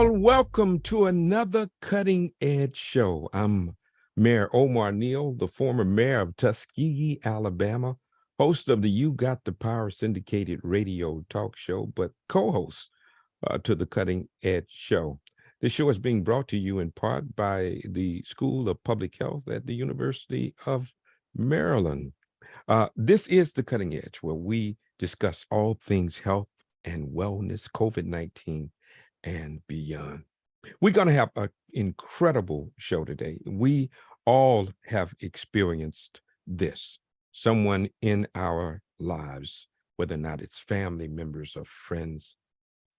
Well, welcome to another Cutting Edge Show. I'm Mayor Omar Neal, the former mayor of Tuskegee, Alabama, host of the You Got the Power syndicated radio talk show, but co-host to the Cutting Edge Show. This show is being brought to you in part by the School of Public Health at the University of Maryland. This is the Cutting Edge, where we discuss all things health and wellness, COVID-19, and beyond. We're going to have an incredible show today. We all have experienced this, someone in our lives, whether or not it's family members or friends,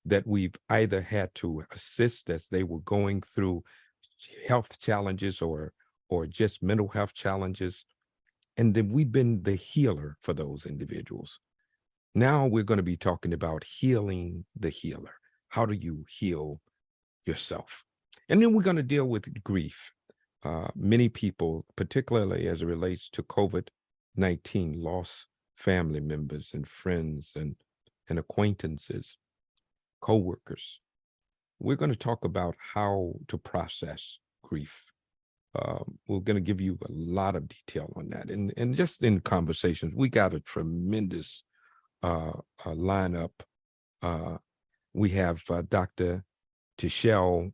that we've either had to assist as they were going through health challenges or just mental health challenges, and then we've been the healer for those individuals. Now we're going to be talking about healing the healer. How do you heal yourself? And then we're going to deal with grief. Many people, particularly as it relates to COVID-19, lost family members and friends and acquaintances, co-workers. We're going to talk about how to process grief. We're going to give you a lot of detail on that. And just in conversations, we got a tremendous lineup. We have Dr. Tichelle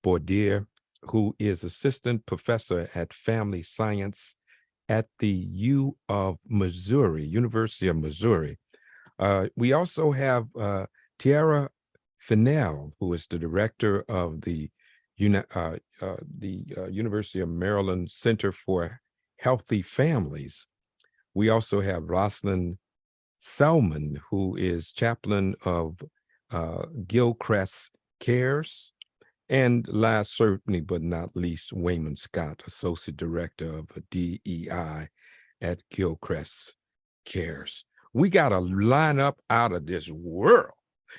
Bordier, who is assistant professor at family science at the University of Missouri. We also have Tiara Fennell, who is the director of the University of Maryland Center for Healthy Families. We also have Rosalind Selman, who is chaplain of Gilchrist Cares, and last certainly but not least, Wayman Scott, associate director of DEI at Gilchrist Cares. We got a lineup out of this world,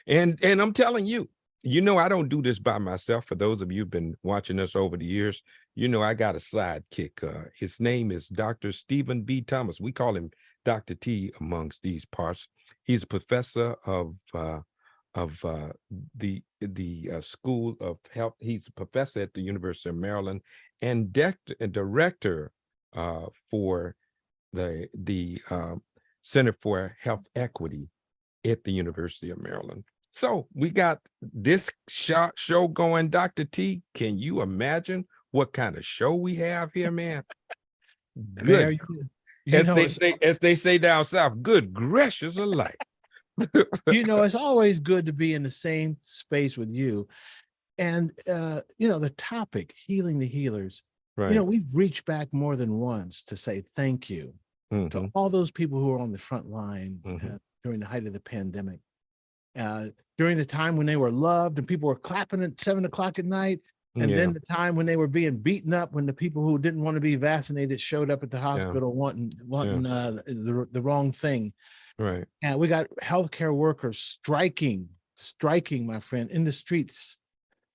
and I'm telling you, I don't do this by myself. For those of you who've been watching us over the years, I got a sidekick. His name is Dr. Stephen B. Thomas. We call him Dr. T amongst these parts. He's a professor of the School of Health. He's a professor at the University of Maryland and director for the Center for Health Equity at the University of Maryland. So we got this show going. Dr. T, can you imagine what kind of show we have here, man? Good. Mayor, as they say down south, good gracious alive. It's always good to be in the same space with you. And, the topic, healing the healers, right. We've reached back more than once to say thank you to all those people who are on the front line during the height of the pandemic, during the time when they were loved and people were clapping at 7 o'clock at night. And then the time when they were being beaten up, when the people who didn't want to be vaccinated showed up at the hospital wanting the wrong thing. Right. And we got healthcare workers striking, my friend, in the streets.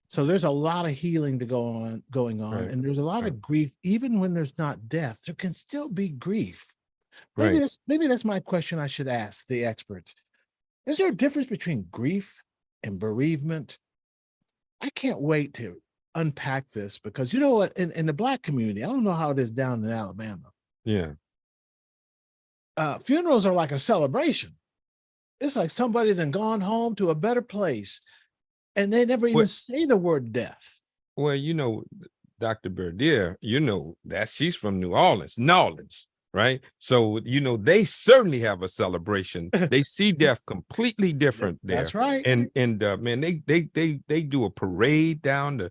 So there's a lot of healing going on, right. And there's a lot of grief. Even when there's not death, there can still be grief. Maybe that's my question I should ask the experts. Is there a difference between grief and bereavement? I can't wait to unpack this because you know what, in the Black community, I don't know how it is down in Alabama. Yeah. Funerals are like a celebration. It's like somebody done gone home to a better place and they never even say the word death. Well, Dr. Bordier, that she's from New Orleans, right? So, they certainly have a celebration. They see death completely different there. That's right. And man, they do a parade down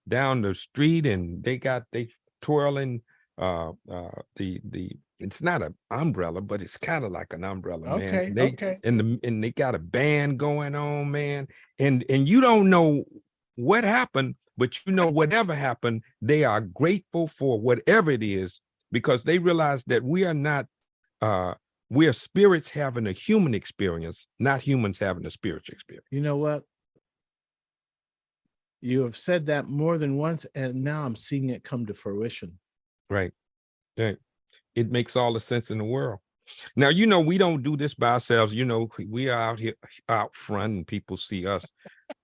the street, and they twirling it's not an umbrella, but it's kind of like an umbrella, man. And they got a band going on, man. And you don't know what happened, but whatever happened, they are grateful for whatever it is, because they realize that we are not we are spirits having a human experience, not humans having a spiritual experience. You know what? You have said that more than once, and now I'm seeing it come to fruition. Right. It makes all the sense in the world. Now, we don't do this by ourselves. We are out here out front and people see us,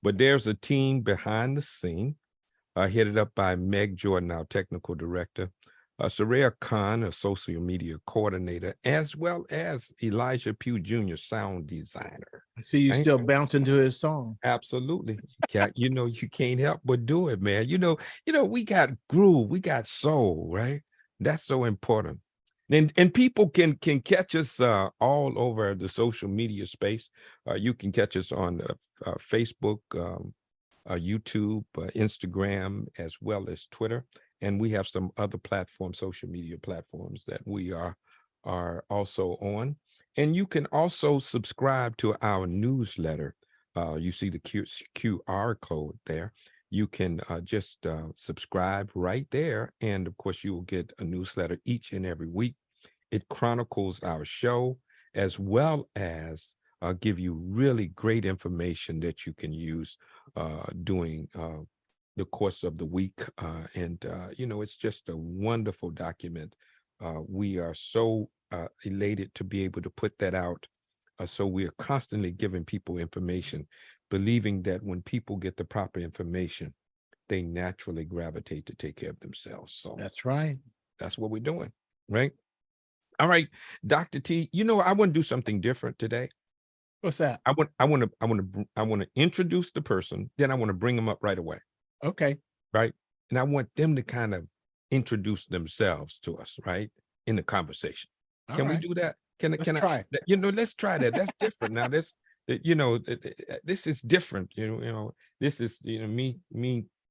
but there's a team behind the scene, headed up by Meg Jordan, our technical director, Saraya Khan, a social media coordinator, as well as Elijah Pugh Jr., sound designer. I see you still bouncing to his song. Absolutely. You can't help but do it, man. We got groove, we got soul, right? That's so important. And people can catch us all over the social media space. You can catch us on Facebook, YouTube, Instagram, as well as Twitter. And we have some other platforms, social media platforms that we are also on. And you can also subscribe to our newsletter. You see the QR code there. You can just subscribe right there. And of course, you will get a newsletter each and every week. It chronicles our show as well as give you really great information that you can use during the course of the week. It's just a wonderful document. We are so elated to be able to put that out. So we are constantly giving people information, believing that when people get the proper information, they naturally gravitate to take care of themselves. So that's right. That's what we're doing, right? All right, Dr. T, I want to do something different today. What's that? I want to introduce the person, then I want to bring them up right away. Okay. Right. And I want them to kind of introduce themselves to us, right? In the conversation. Can we do that? Let's try. Let's try that. That's different. Now this is different. This is, me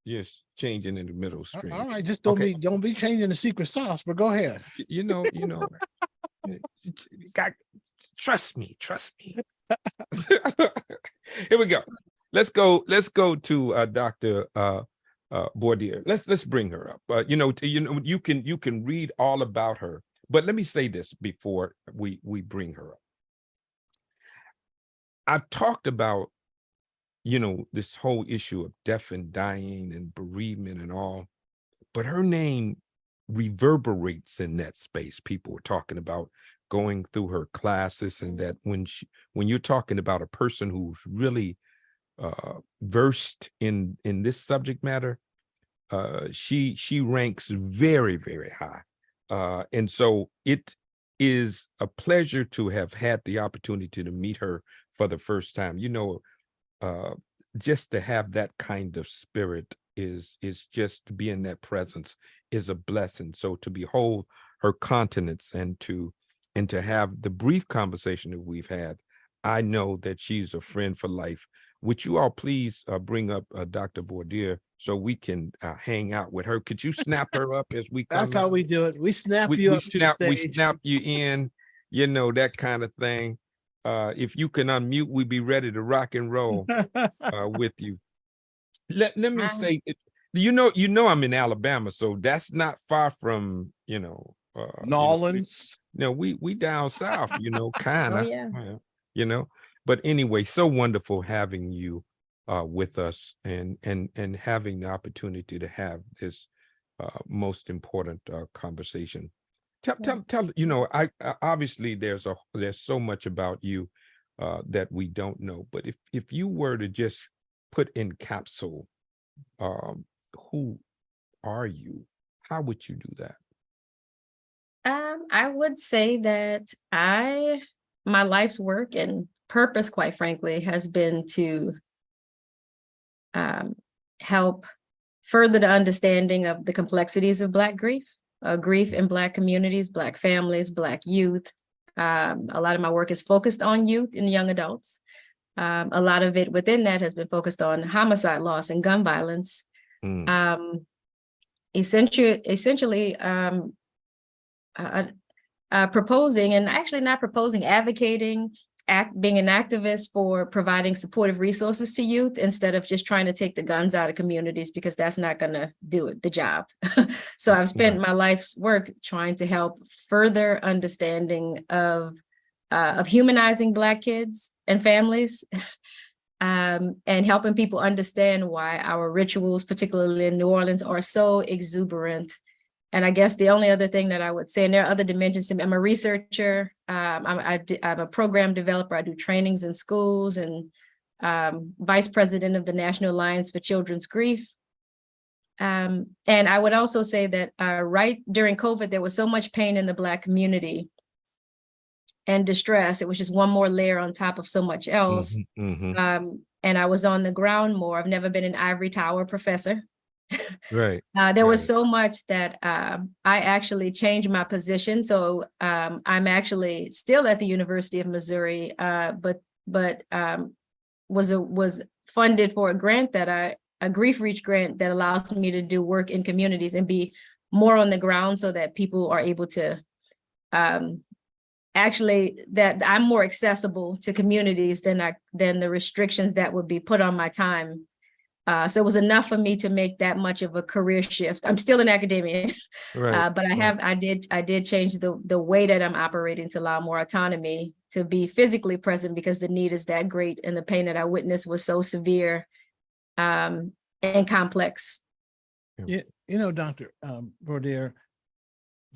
just changing in the middle stream. All right. Just don't be changing the secret sauce, but go ahead. God, trust me. Here we go. Let's go to Dr. Bourdier. Let's bring her up. You can read all about her, but let me say this before we bring her up. I've talked about this whole issue of death and dying and bereavement and all, but her name reverberates in that space. People were talking about going through her classes, and that when you're talking about a person who's really versed in this subject matter, she ranks very, very high. And so it is a pleasure to have had the opportunity to meet her for the first time. Just to have that kind of spirit is just to be in that presence is a blessing. So to behold her countenance and to have the brief conversation that we've had, I know that she's a friend for life. Would you all please bring up Dr. Bourdier so we can hang out with her? Could you snap her up as we come? That's how we do it. We snap you up to the stage. We snap you in, that kind of thing. If you can unmute, we'd be ready to rock and roll with you. Let me say, I'm in Alabama, so that's not far from, Nolans. We down south, kind of, Oh, yeah. But anyway, so wonderful having you with us and having the opportunity to have this most important conversation. Tell, I obviously there's so much about you that we don't know, but if you were to just put in capsule, who are you? How would you do that? I would say that my life's work and purpose, quite frankly, has been to help further the understanding of the complexities of Black grief, grief in Black communities, Black families, Black youth. A lot of my work is focused on youth and young adults. A lot of it within that has been focused on homicide loss and gun violence. Essentially, proposing, and actually not proposing, advocating, being an activist for providing supportive resources to youth instead of just trying to take the guns out of communities, because that's not going to do the job. So I've spent my life's work trying to help further understanding of humanizing Black kids and families, and helping people understand why our rituals, particularly in New Orleans, are so exuberant And I guess the only other thing that I would say, and there are other dimensions to me, I'm a researcher. I'm a program developer. I do trainings in schools, and vice president of the National Alliance for Children's Grief. And I would also say that right during COVID, there was so much pain in the Black community and distress. It was just one more layer on top of so much else. And I was on the ground more. I've never been an ivory tower professor. Right. There was so much that I actually changed my position. So I'm actually still at the University of Missouri, but was funded for a grant a Grief Reach grant that allows me to do work in communities and be more on the ground so that people are able to actually, that I'm more accessible to communities than the restrictions that would be put on my time. So it was enough for me to make that much of a career shift. I'm still in academia, right. But I did change the way that I'm operating to allow more autonomy to be physically present, because the need is that great and the pain that I witnessed was so severe and complex. You know, Dr. Brodeur,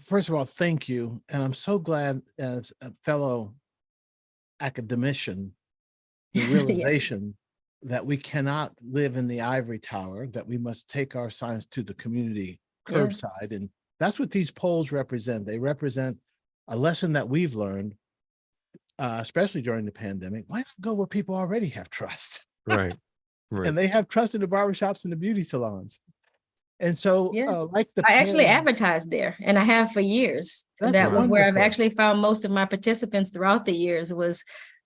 first of all, thank you. And I'm so glad, as a fellow academician, the realization that we cannot live in the ivory tower, that we must take our science to the community curbside. And that's what these polls represent. They represent a lesson that we've learned, especially during the pandemic. Why not go where people already have trust? Right. Right. And they have trust in the barbershops and the beauty salons. And so I actually advertised there, and I have for years. That was where I've actually found most of my participants throughout the years was,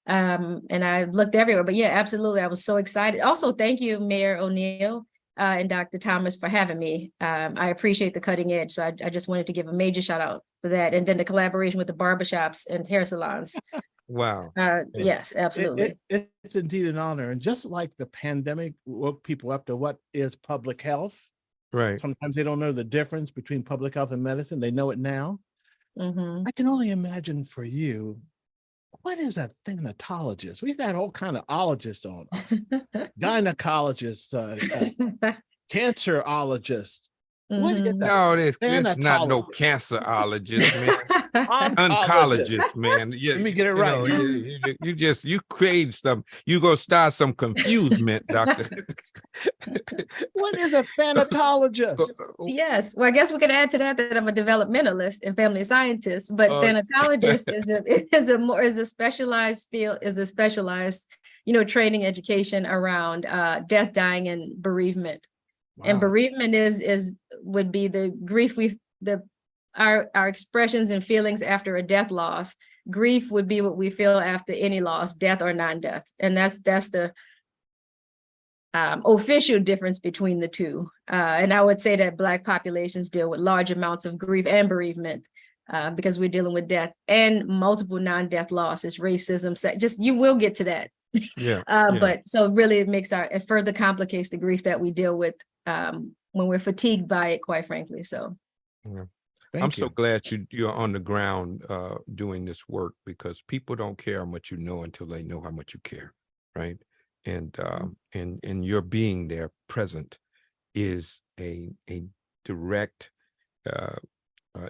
and I looked everywhere, but yeah, absolutely. I was so excited. Also, thank you, Mayor O'Neill and Dr. Thomas, for having me. I appreciate the cutting edge. So I just wanted to give a major shout out for that. And then the collaboration with the barbershops and hair salons. Wow. Yes, absolutely. It's indeed an honor. And just like the pandemic woke people up to what is public health. Right. Sometimes they don't know the difference between public health and medicine. They know it now. I can only imagine for you, what is a thanatologist? We've had all kind of ologists on, gynecologists, cancerologists. What is no, there's not no cancerologist, man. Oncologist, man. Let me get it right. You create some, you go start some confusement, doctor. What is a thanatologist? Yes, well, I guess we could add to that I'm a developmentalist and family scientist, but thanatologist is a specialized field, training education around death, dying, and bereavement. Wow. And bereavement would be the grief our expressions and feelings after a death loss. Grief would be what we feel after any loss, death or non-death. And that's the official difference between the two. And I would say that Black populations deal with large amounts of grief and bereavement because we're dealing with death and multiple non-death losses, racism, you will get to that. But so really it further complicates the grief that we deal with when we're fatigued by it, quite frankly. So I'm so glad you're on the ground doing this work, because people don't care how much you know until they know how much you care, right? And your being there present is a direct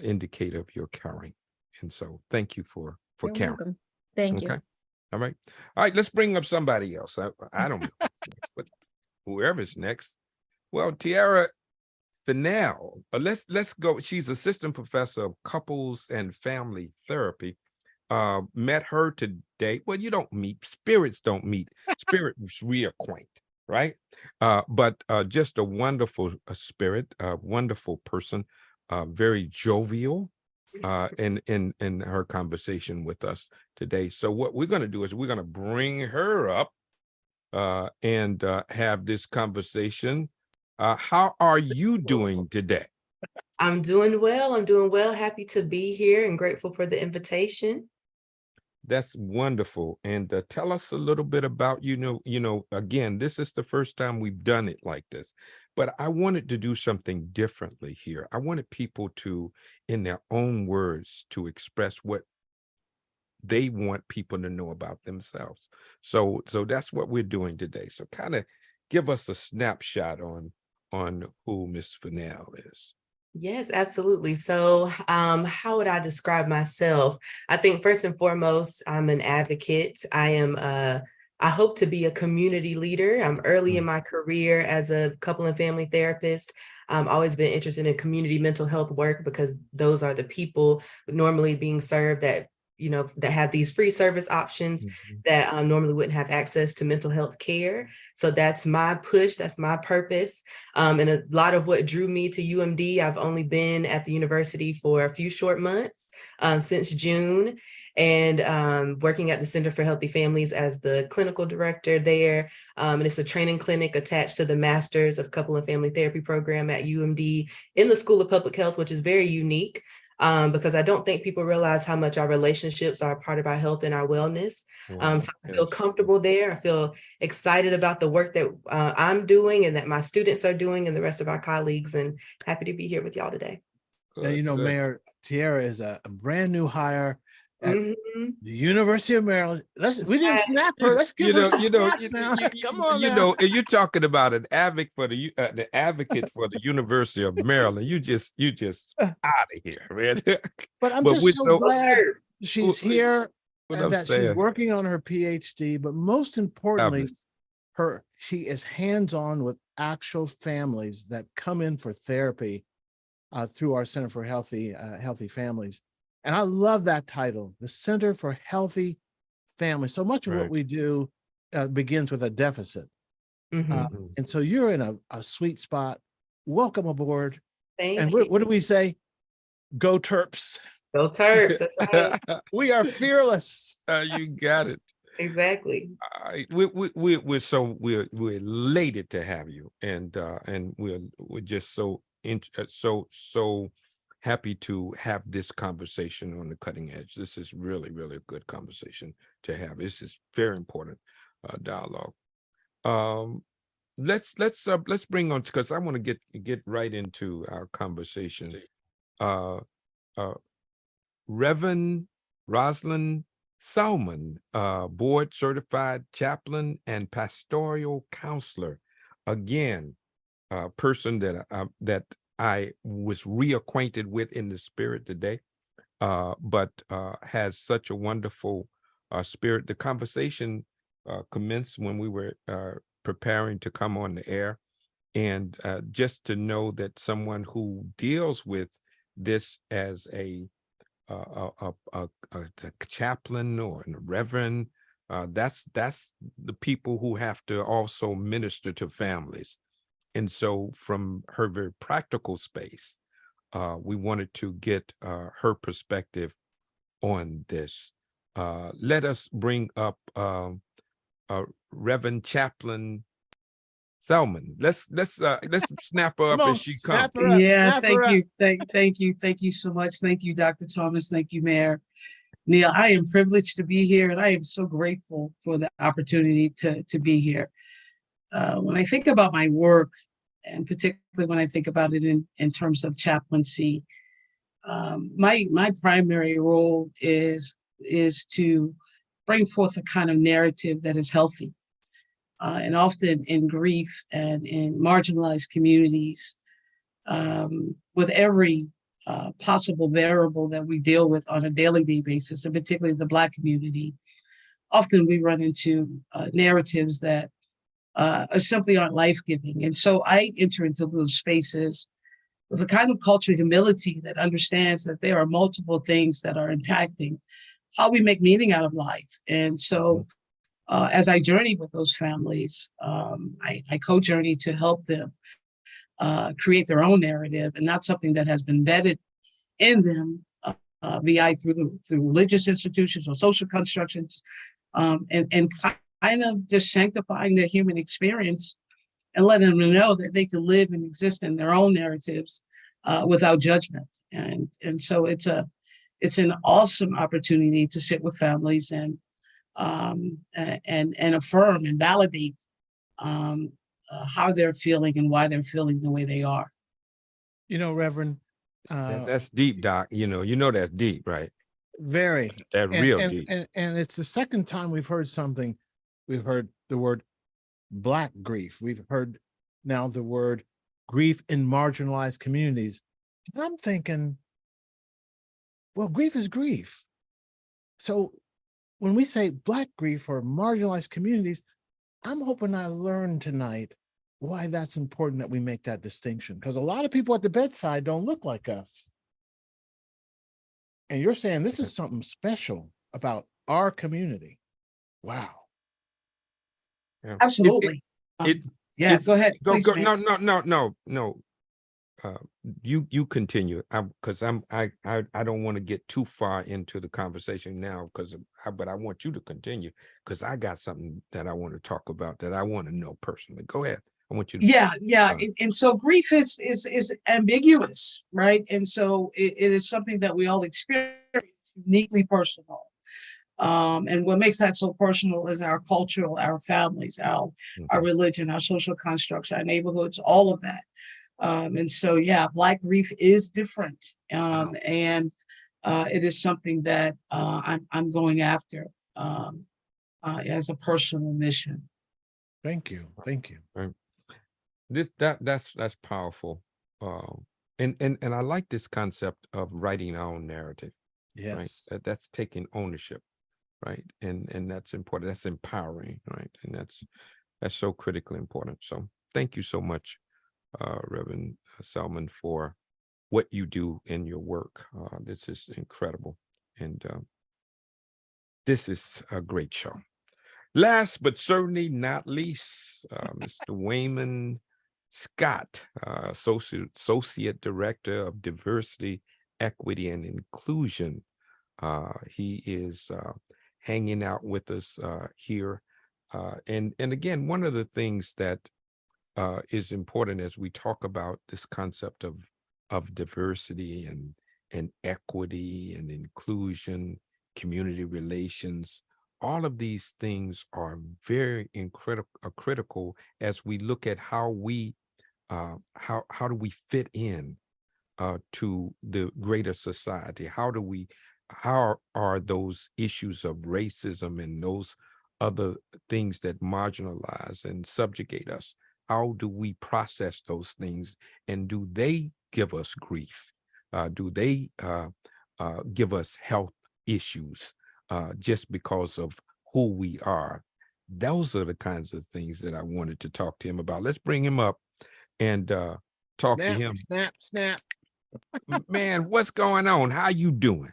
indicator of your caring. And so thank you for caring. Welcome. Thank you. All right, let's bring up somebody else. I don't know who's next, but whoever's next. Well, Tiara Fennell, let's go. She's assistant professor of couples and family therapy. Met her today. Well, you don't meet, spirits don't meet. Spirits reacquaint, right? But just a wonderful spirit, a wonderful person, very jovial in her conversation with us today. So what we're going to do is we're going to bring her up and have this conversation. How are you doing today? I'm doing well. Happy to be here and grateful for the invitation. That's wonderful. And tell us a little bit about, again, this is the first time we've done it like this, but I wanted to do something differently here. I wanted people to, in their own words, to express what they want people to know about themselves. So that's what we're doing today. So kind of give us a snapshot on who Miss Fennell is. Yes, absolutely. So, how would I describe myself? I think first and foremost, I'm an advocate. I hope to be a community leader. I'm early in my career as a couple and family therapist. I've always been interested in community mental health work because those are the people normally being served that, that have these free service options that normally wouldn't have access to mental health care. So that's my push, that's my purpose. And a lot of what drew me to UMD, I've only been at the university for a few short months, since June, and working at the Center for Healthy Families as the clinical director there. And it's a training clinic attached to the Masters of Couple and Family Therapy program at UMD in the School of Public Health, which is very unique. Because I don't think people realize how much our relationships are a part of our health and our wellness. So I feel comfortable there. I feel excited about the work that I'm doing and that my students are doing and the rest of our colleagues, and happy to be here with y'all today. Now, Mayor, Tiara is a brand new hire at Mhm. the University of Maryland. We didn't snap her. Let's give her some snaps now. Come on now. And you're talking about an advocate for the advocate for the University of Maryland. You just out of here, man. But I'm But we're just so glad Sure. she's here What and I'm that she's saying. working on her PhD. But most importantly, she is hands-on with actual families that come in for therapy through our Center for Healthy Families. And I love that title, the Center for Healthy Families. So much of what we do begins with a deficit. And so you're in a sweet spot. Welcome aboard. Thank you. What do we say? Go Terps. Go Terps. That's right. We are fearless. You got it. Exactly. We're elated to have you, and we're just so happy to have this conversation on the cutting edge. This is really, really a good conversation to have. This is very important dialogue. Let's bring on, because I want to get right into our conversation. Reverend Rosalind Salmon, board certified chaplain and pastoral counselor. Again, a person that I was reacquainted with in the spirit today, but has such a wonderful spirit. The conversation commenced when we were preparing to come on the air, and just to know that someone who deals with this as a chaplain or a reverend, that's the people who have to also minister to families. And so from her very practical space, we wanted to get her perspective on this. Let us bring up Reverend Chaplain Salmon. Let's snap her up as she comes. Yeah, thank you. Thank you so much. Thank you, Dr. Thomas. Thank you, Mayor Neil. I am privileged to be here, and I am so grateful for the opportunity to be here. When I think about my work, and particularly when I think about it in terms of chaplaincy, my primary role is to bring forth a kind of narrative that is healthy. And often in grief and in marginalized communities, with every possible variable that we deal with on a daily basis, and particularly the Black community, often we run into narratives that simply aren't life-giving. And so I enter into those spaces with a kind of culture of humility that understands that there are multiple things that are impacting how we make meaning out of life. And so as I journey with those families, I co-journey to help them create their own narrative, and not something that has been vetted in them through religious institutions or social constructions, and kind of just sanctifying their human experience and letting them know that they can live and exist in their own narratives without judgment. And so it's an awesome opportunity to sit with families and affirm and validate how they're feeling and why they're feeling the way they are. Reverend. That's deep, Doc. You know that's deep, right? Very. Real deep. And it's the second time we've heard something. We've heard the word Black grief. We've heard now the word grief in marginalized communities. And I'm thinking, well, grief is grief. So when we say Black grief or marginalized communities, I'm hoping I learned tonight why that's important that we make that distinction, because a lot of people at the bedside don't look like us. And you're saying this is something special about our community. Wow. Yeah. Absolutely. Yeah, go ahead. Go, Please, go. ma'am. No. You continue. Because I don't want to get too far into the conversation now, but I want you to continue, because I got something that I want to talk about that I want to know personally. Go ahead. I want you to. Yeah. And so grief is ambiguous, right? And so it is something that we all experience, uniquely personal. And what makes that so personal is our cultural, our families, our religion, our social constructs, our neighborhoods, all of that. And so, yeah, Black grief is different. And it is something that I'm going after as a personal mission. Thank you. Thank you. Right. That's powerful. And I like this concept of writing our own narrative. Yes. Right. That's taking ownership. Right. And that's important. That's empowering. Right. And that's so critically important. So thank you so much, Reverend Selman, for what you do in your work. This is incredible. And this is a great show. Last but certainly not least, Mr. Wayman Scott, Associate Director of Diversity, Equity, and Inclusion. He is hanging out with us here. And again, one of the things that is important as we talk about this concept of diversity and equity and inclusion, community relations, all of these things are very critical as we look at how we how do we fit in to the greater society. How are those issues of racism and those other things that marginalize and subjugate us, how do we process those things, and do they give us grief? Do they give us health issues just because of who we are? Those are the kinds of things that I wanted to talk to him about. Let's bring him up and talk to him. Snap. Man, what's going on? How you doing?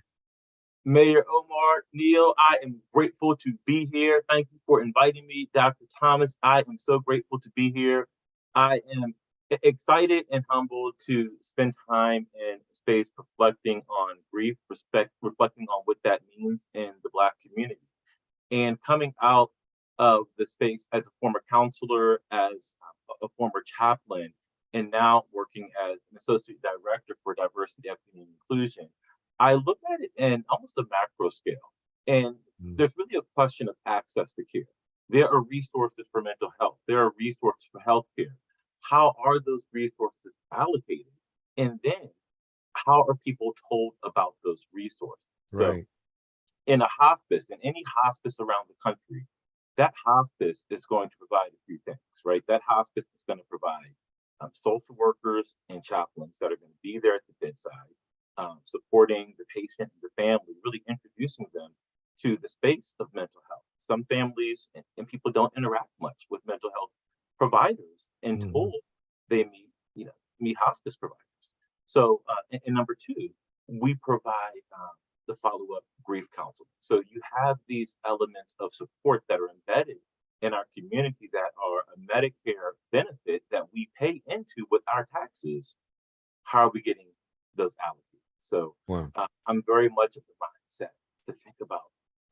Mayor Omar, Neil, I am grateful to be here. Thank you for inviting me. Dr. Thomas, I am so grateful to be here. I am excited and humbled to spend time in space reflecting on grief, reflecting on what that means in the Black community. And coming out of the space as a former counselor, as a former chaplain, and now working as an associate director for diversity, equity, and inclusion, I look at it in almost a macro scale. And there's really a question of access to care. There are resources for mental health. There are resources for healthcare. How are those resources allocated? And then how are people told about those resources? Right. So in a hospice, in any hospice around the country, that hospice is going to provide a few things, right? That hospice is going to provide social workers and chaplains that are going to be there at the bedside, supporting the patient and the family, really introducing them to the space of mental health. Some families and people don't interact much with mental health providers until they meet hospice providers. So, and number two, we provide the follow-up grief counseling. So you have these elements of support that are embedded in our community that are a Medicare benefit that we pay into with our taxes. How are we getting those allocated? So I'm very much of the mindset to think about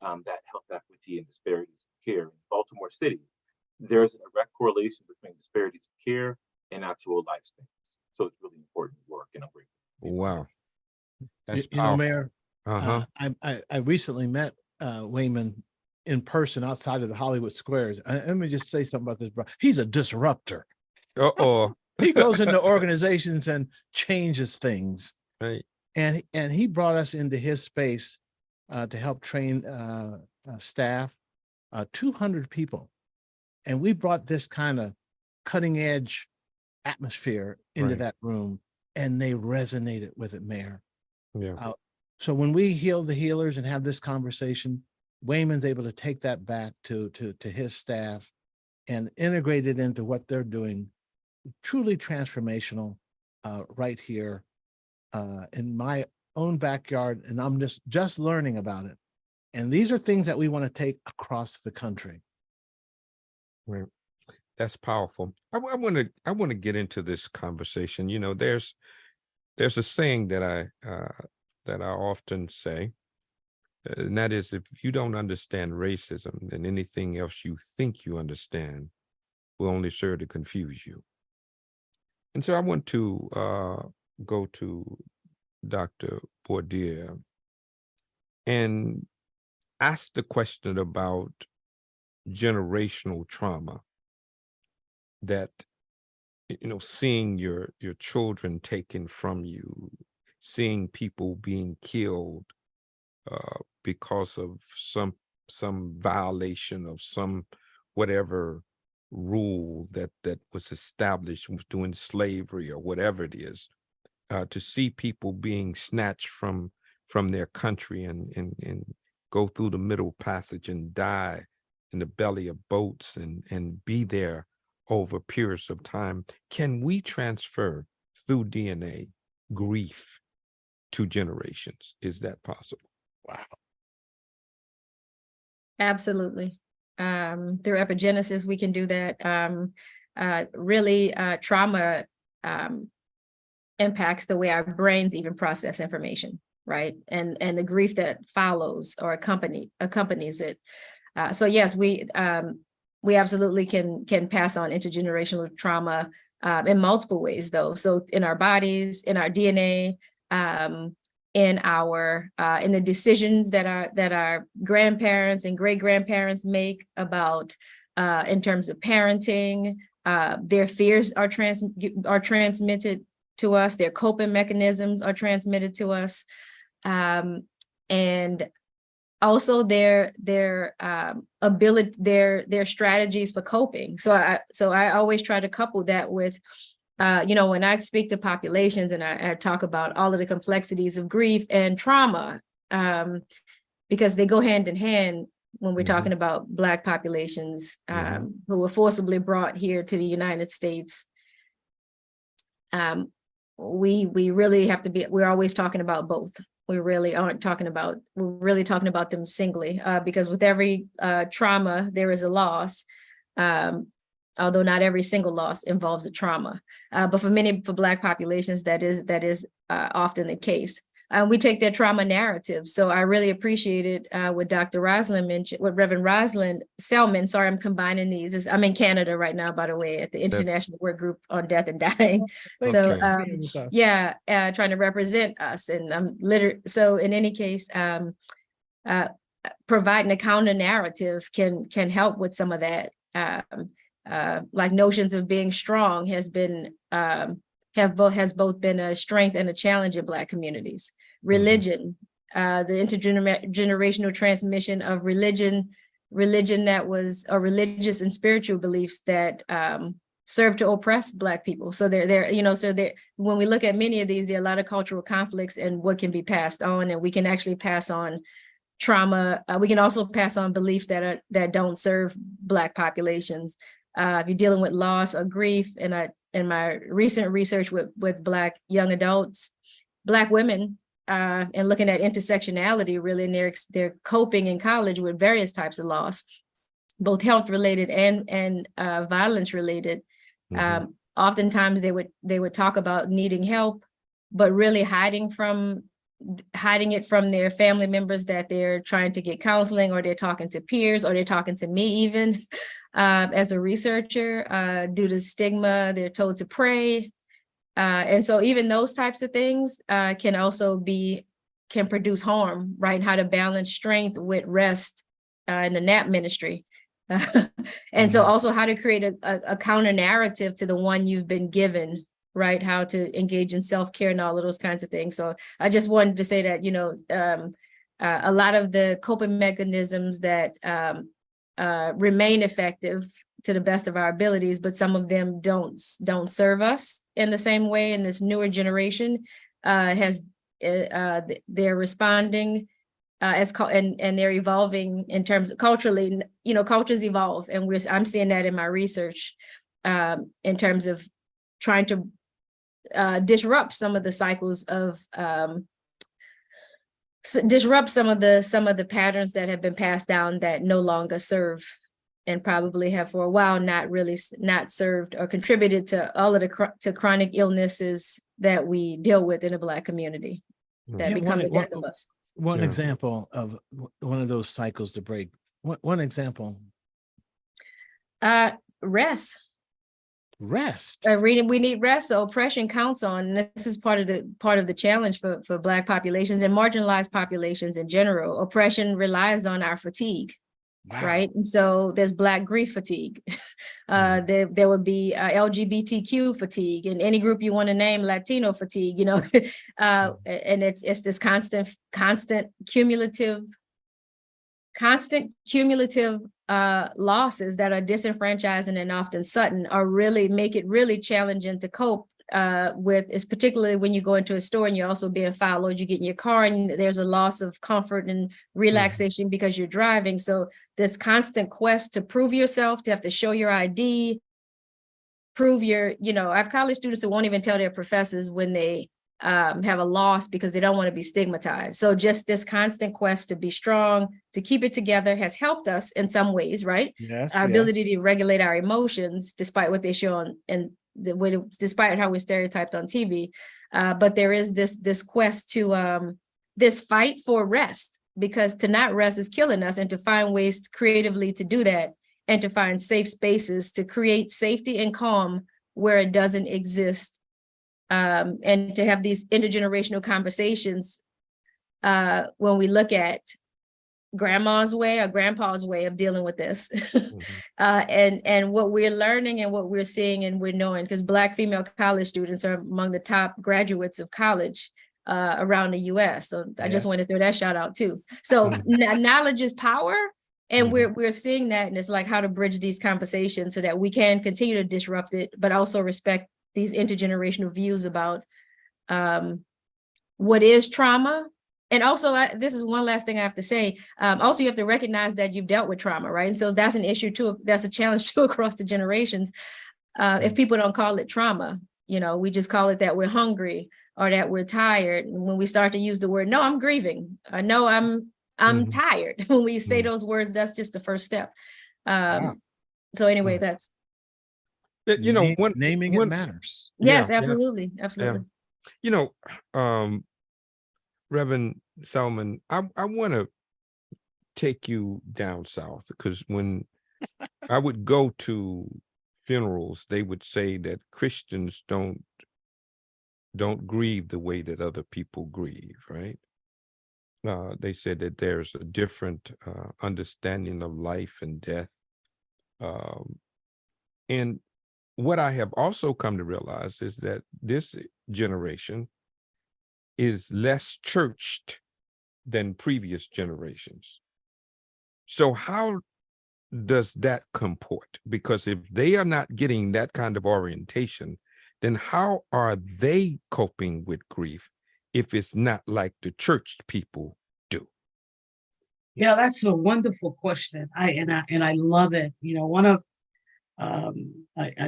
that health equity and disparities of care. In Baltimore City, there's a direct correlation between disparities of care and actual lifespans. So it's really important work, and I'm grateful. Wow. That's you know, Mayor, I recently met Wayman in person outside of the Hollywood Squares. Let me just say something about this, bro. He's a disruptor. He goes into organizations and changes things. Right. And he brought us into his space to help train staff, 200 people. And we brought this kind of cutting edge atmosphere into that room. and they resonated with it, Mayor. Yeah. So when we heal the healers and have this conversation, Wayman's able to take that back to his staff and integrate it into what they're doing. Truly transformational right here in my own backyard, and I'm just learning about it. And these are things that we want to take across the country. Right. That's powerful. I want to get into this conversation. You know, there's a saying that I often say, and that is, if you don't understand racism, then anything else you think you understand will only serve to confuse you. And so I want to go to Dr. Bourdieu and ask the question about generational trauma, that, you know, seeing your children taken from you, seeing people being killed because of some violation of some whatever rule that was established during slavery or whatever it is, to see people being snatched from their country and go through the Middle Passage and die in the belly of boats and be there over periods of time. Can we transfer through DNA grief to generations? Is that possible? Wow. Absolutely. Through epigenesis, we can do that. Trauma impacts the way our brains even process information, right? And the grief that follows or accompanies it. So yes, we absolutely can pass on intergenerational trauma in multiple ways, though. So in our bodies, in our DNA, in the decisions that our grandparents and great grandparents make about in terms of parenting, their fears are transmitted to us, their coping mechanisms are transmitted to us, and also their ability, their strategies for coping. So I always try to couple that with, when I speak to populations and I talk about all of the complexities of grief and trauma, because they go hand in hand when we're talking about Black populations who were forcibly brought here to the United States. We really have to be, we're always talking about both. We really aren't talking about, we're really talking about them singly, because with every trauma, there is a loss. Although not every single loss involves a trauma, but for Black populations, that is often the case. We take their trauma narrative. So I really appreciated what Dr. Roslyn mentioned, what Reverend Roslyn Selman, sorry, I'm combining these. I'm in Canada right now, by the way, at the International Work Group on Death and Dying. So trying to represent us, and I'm so in any case, providing a counter narrative can help with some of that. Like notions of being strong has both been a strength and a challenge in Black communities. Religion, the intergenerational transmission of religion that was, or religious and spiritual beliefs that served to oppress Black people. So when we look at many of these, there are a lot of cultural conflicts and what can be passed on, and we can actually pass on trauma. We can also pass on beliefs that don't serve Black populations. If you're dealing with loss or grief, and in my recent research with Black young adults, Black women, and looking at intersectionality really in their coping in college with various types of loss, both health related and violence related. Oftentimes they would talk about needing help, but really hiding it from their family members, that they're trying to get counseling, or they're talking to peers, or they're talking to me even. As a researcher, due to stigma, they're told to pray. And so even those types of things can produce harm, right? How to balance strength with rest in the NAP ministry. And so also how to create a counter narrative to the one you've been given, right? How to engage in self-care and all of those kinds of things. So I just wanted to say that, a lot of the coping mechanisms that remain effective to the best of our abilities, but some of them don't serve us in the same way. And this newer generation they're responding and they're evolving in terms of culturally. You know, cultures evolve, and I'm seeing that in my research in terms of trying to disrupt some of the cycles of disrupt some of the patterns that have been passed down that no longer serve, and probably have for a while not served or contributed to all of the chronic illnesses that we deal with in the Black community that become the death of us. One example of one of those cycles to break. One example. Rest. Rest. We need rest. So oppression counts on. This is part of the challenge for Black populations and marginalized populations in general. Oppression relies on our fatigue. Wow. Right. And so there's Black grief fatigue. There would be LGBTQ fatigue, and any group you want to name, Latino fatigue, you know, and it's this constant cumulative losses that are disenfranchising and often sudden make it really challenging to cope with, is particularly when you go into a store and you're also being followed. You get in your car and there's a loss of comfort and relaxation because you're driving. So this constant quest to prove yourself, to have to show your ID, prove I have college students who won't even tell their professors when they have a loss because they don't want to be stigmatized. So just this constant quest to be strong, to keep it together has helped us in some ways, right? Yes. Our ability to regulate our emotions, despite what they show despite how we're stereotyped on TV. But there is this quest to this fight for rest, because to not rest is killing us, and to find ways creatively to do that, and to find safe spaces to create safety and calm where it doesn't exist. And to have these intergenerational conversations when we look at grandma's way or grandpa's way of dealing with this. And what we're learning and what we're seeing and we're knowing, because Black female college students are among the top graduates of college around the US. So I just want to throw that shout out too. So knowledge is power. And we're seeing that, and it's like how to bridge these conversations so that we can continue to disrupt it, but also respect these intergenerational views about what is trauma. And also, this is one last thing I have to say. Also, you have to recognize that you've dealt with trauma, right? And so that's an issue too. That's a challenge too across the generations. If people don't call it trauma, we just call it that we're hungry or that we're tired. And when we start to use the word, no, I'm grieving. No, I'm tired. When we say those words, that's just the first step. So anyway, that's. Naming it matters. Yes, absolutely. Absolutely. Reverend Selman, I want to take you down south, because when I would go to funerals, they would say that Christians don't grieve the way that other people grieve, right? They said that there's a different understanding of life and death. And what I have also come to realize is that this generation is less churched than previous generations. So how does that comport? Because if they are not getting that kind of orientation, then how are they coping with grief if it's not like the churched people do? Yeah, that's a wonderful question. I love it.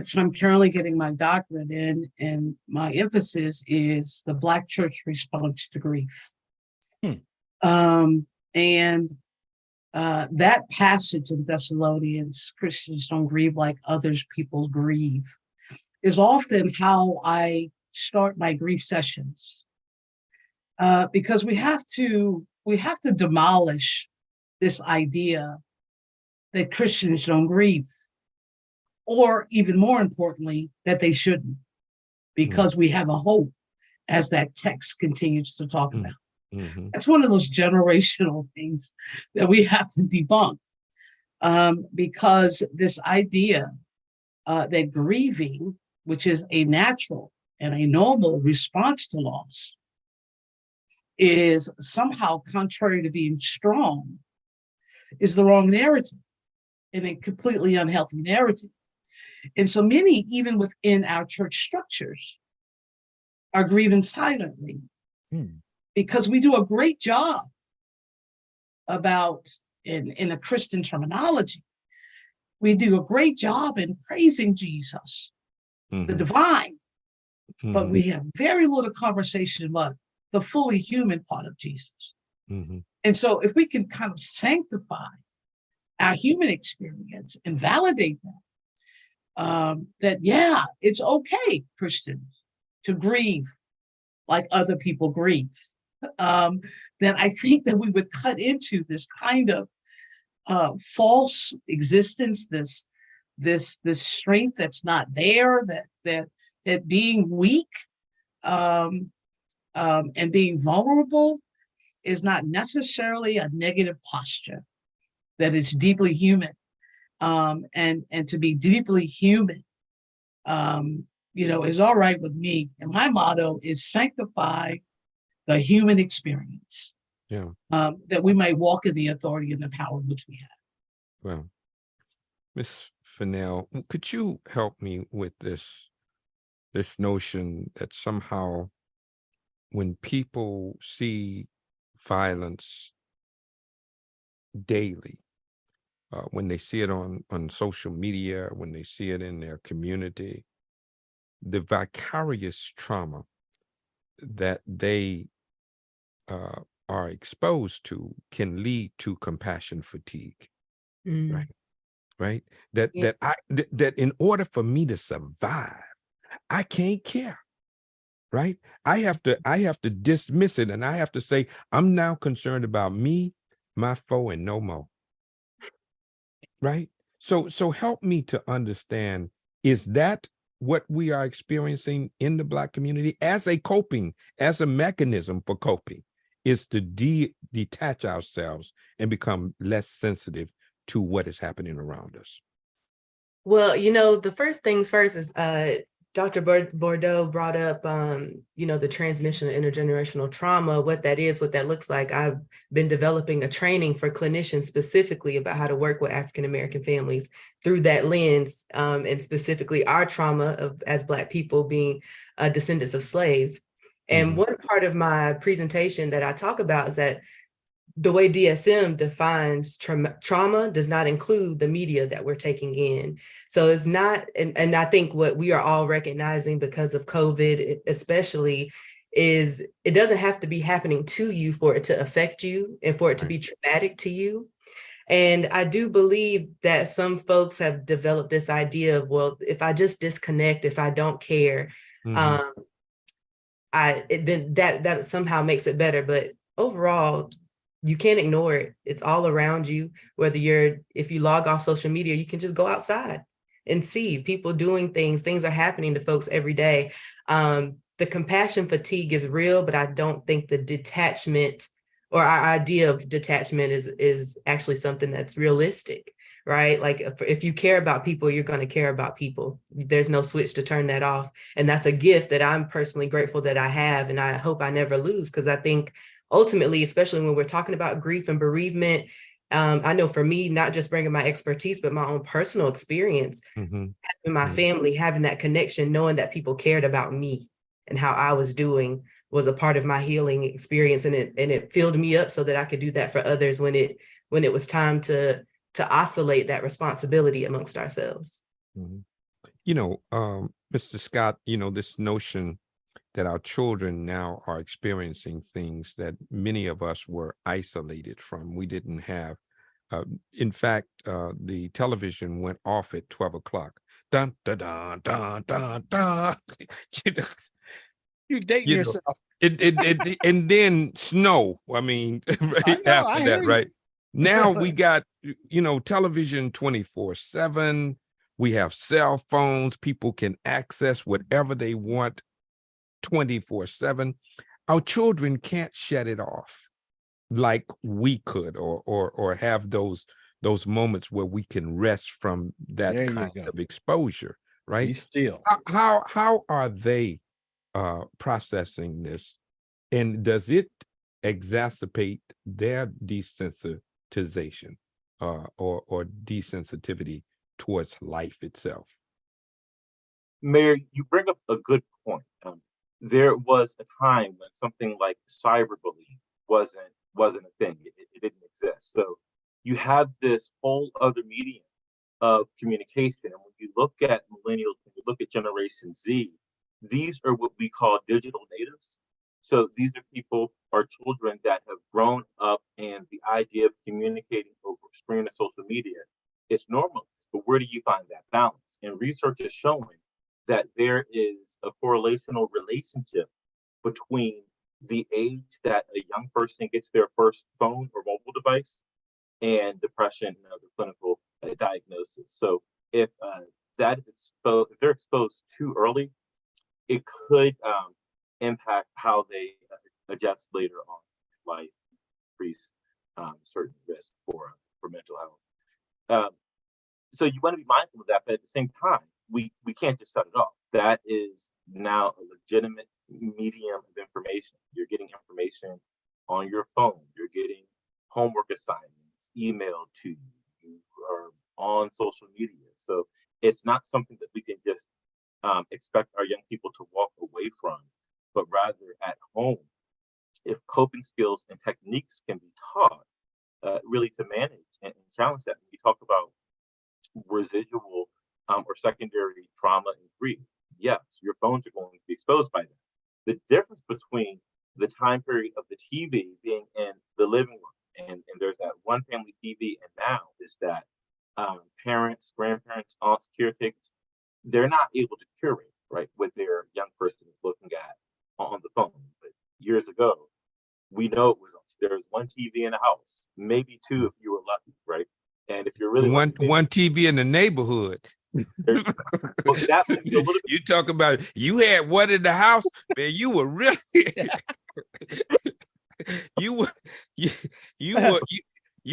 So I'm currently getting my doctorate in, and my emphasis is the Black church response to grief. That passage in Thessalonians, Christians don't grieve like others people grieve, is often how I start my grief sessions. Because we have to demolish this idea that Christians don't grieve. Or even more importantly, that they shouldn't, because we have a hope, as that text continues to talk about. That's one of those generational things that we have to debunk, because this idea that grieving, which is a natural and a normal response to loss, is somehow contrary to being strong, is the wrong narrative. in a completely unhealthy narrative. And so many, even within our church structures, are grieving silently because we do a great job about, in a Christian terminology, we do a great job in praising Jesus, the divine, but we have very little conversation about the fully human part of Jesus. And so if we can kind of sanctify our human experience and validate that, that yeah, it's okay, Christians, to grieve like other people grieve, then I think that we would cut into this kind of false existence, this strength that's not there, that being weak and being vulnerable is not necessarily a negative posture, that it's deeply human. And to be deeply human, is all right with me. And my motto is sanctify the human experience. Yeah. That we may walk in the authority and the power which we have. Well, Ms. Fennell, could you help me with this notion that somehow when people see violence daily, when they see it on social media, when they see it in their community, the vicarious trauma that they are exposed to can lead to compassion fatigue, right? That in order for me to survive, I can't care, right? I have to dismiss it, and I have to say, I'm now concerned about me, my foe, and no more. Right? So help me to understand, is that what we are experiencing in the Black community as a mechanism for coping, is to detach ourselves and become less sensitive to what is happening around us? Well, the first things first is Dr. Bordeaux brought up, the transmission of intergenerational trauma, what that looks like. I've been developing a training for clinicians specifically about how to work with African-American families through that lens, and specifically our trauma as Black people being descendants of slaves. And one part of my presentation that I talk about is that the way DSM defines trauma does not include the media that we're taking in. So it's not, and I think what we are all recognizing because of COVID, especially, is it doesn't have to be happening to you for it to affect you and for it to be traumatic to you. And I do believe that some folks have developed this idea of, well, if I just disconnect, if I don't care, then that somehow makes it better. But overall, you can't ignore it. It's all around you. If you log off social media, you can just go outside and see people doing things are happening to folks every day. The compassion fatigue is real, but I don't think the detachment or our idea of detachment is actually something that's realistic, right? Like if you care about people, you're going to care about people. There's no switch to turn that off. And that's a gift that I'm personally grateful that I have. And I hope I never lose, because I think ultimately, especially when we're talking about grief and bereavement, I know for me, not just bringing my expertise, but my own personal experience, having my family, having that connection, knowing that people cared about me and how I was doing was a part of my healing experience. And it filled me up so that I could do that for others when it was time to oscillate that responsibility amongst ourselves. Mr. Scott, this notion that our children now are experiencing things that many of us were isolated from. We didn't have. In fact, the television went off at 12 o'clock. Dun, dun, dun, dun, dun, dun. You're dating yourself. And then snow. I mean, right after that, right? Now we got, television 24/7. We have cell phones. People can access whatever they want 24/7. Our children can't shut it off like we could, or have those moments where we can rest from that kind of exposure, right? Be still. How are they processing this, and does it exacerbate their desensitization? or desensitivity towards life itself? Mayor, you bring up a good point. There was a time when something like cyberbullying wasn't a thing. It didn't exist. So you have this whole other medium of communication. And when you look at millennials, when you look at Generation Z, these are what we call digital natives. So these are people or children that have grown up, and the idea of communicating over screen and social media is normal. But where do you find that balance? And research is showing that there is a correlational relationship between the age that a young person gets their first phone or mobile device and depression and other clinical diagnosis. So if that is exposed, if they're exposed too early, it could impact how they adjust later on in life, increase certain risk for mental health. So you want to be mindful of that, but at the same time, we can't just shut it off. That is now a legitimate medium of information. You're getting information on your phone. You're getting homework assignments emailed to you. You are on social media. So it's not something that we can just expect our young people to walk away from, but rather at home, if coping skills and techniques can be taught, really to manage and challenge that. We talk about residual or secondary trauma and grief. Yes, your phones are going to be exposed by that. The difference between the time period of the TV being in the living room and there's that one family TV and now is that parents, grandparents, aunts, caretakers, they're not able to curate, right, what their young person is looking at on the phone. But years ago, we know it was there was one TV in the house, maybe two if you were lucky, right? And if you're really one TV in the neighborhood. Well, that might be a little bit. You talk about you had one in the house, man. You were really you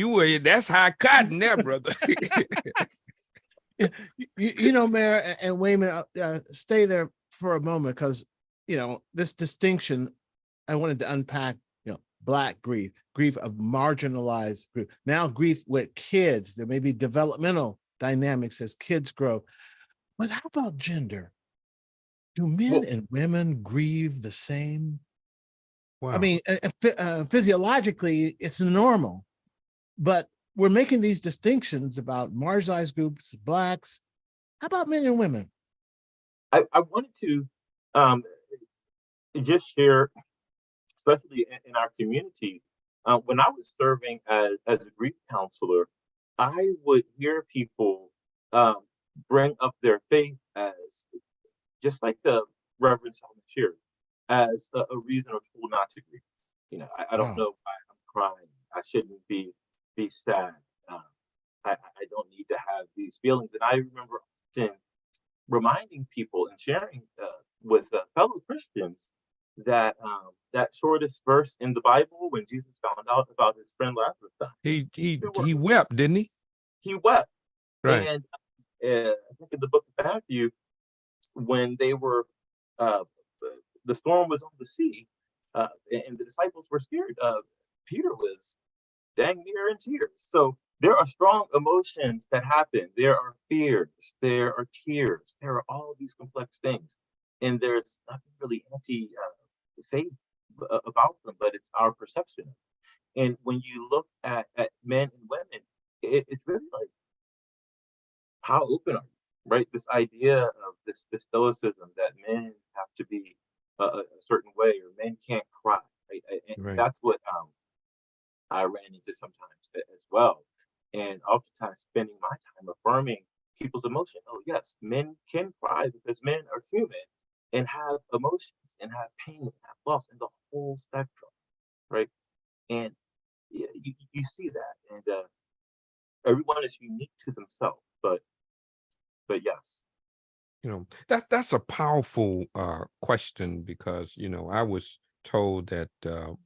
were that's high cotton there, brother. You know, Mayor and Wayman, stay there for a moment, because this distinction I wanted to unpack. Black grief, grief of marginalized group. Now grief with kids. There may be developmental dynamics as kids grow. But how about gender? Do men and women grieve the same? Wow. I mean, physiologically, it's normal, but we're making these distinctions about marginalized groups, Blacks. How about men and women? I wanted to just share, especially in our community, when I was serving as a grief counselor, I would hear people bring up their faith as, just like the Reverend Solomon shared, as a reason or tool not to grieve. I don't know why I'm crying. I shouldn't be sad. I don't need to have these feelings. And I remember often reminding people and sharing with fellow Christians that that shortest verse in the Bible, when Jesus found out about his friend Lazarus dying, he wept, didn't he? He wept. Right. And I think in the book of Matthew, when they were the storm was on the sea, and the disciples were scared, Peter was dang near in tears. So there are strong emotions that happen. There are fears, there are tears, there are all of these complex things, and there's nothing really faith about them, but it's our perception. And when you look at men and women, it's really like, how open are you, right? This idea of this stoicism that men have to be a certain way, or men can't cry, right? And right. That's what I ran into sometimes as well. And oftentimes spending my time affirming people's emotion. Oh yes, men can cry because men are human and have emotions and have pain and have loss and the whole spectrum, right? And you see that, and everyone is unique to themselves, but yes. That's a powerful question, because I was told that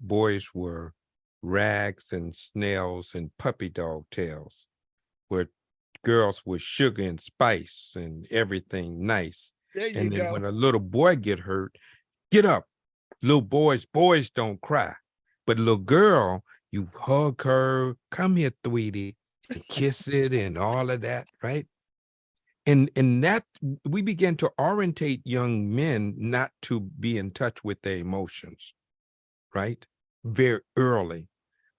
boys were rags and snails and puppy dog tails, where girls were sugar and spice and everything nice. And then when a little boy get hurt, get up. Little boys don't cry. But little girl, you hug her, come here, sweetie. and kiss it and all of that, right? And that we begin to orientate young men not to be in touch with their emotions, right? Very early.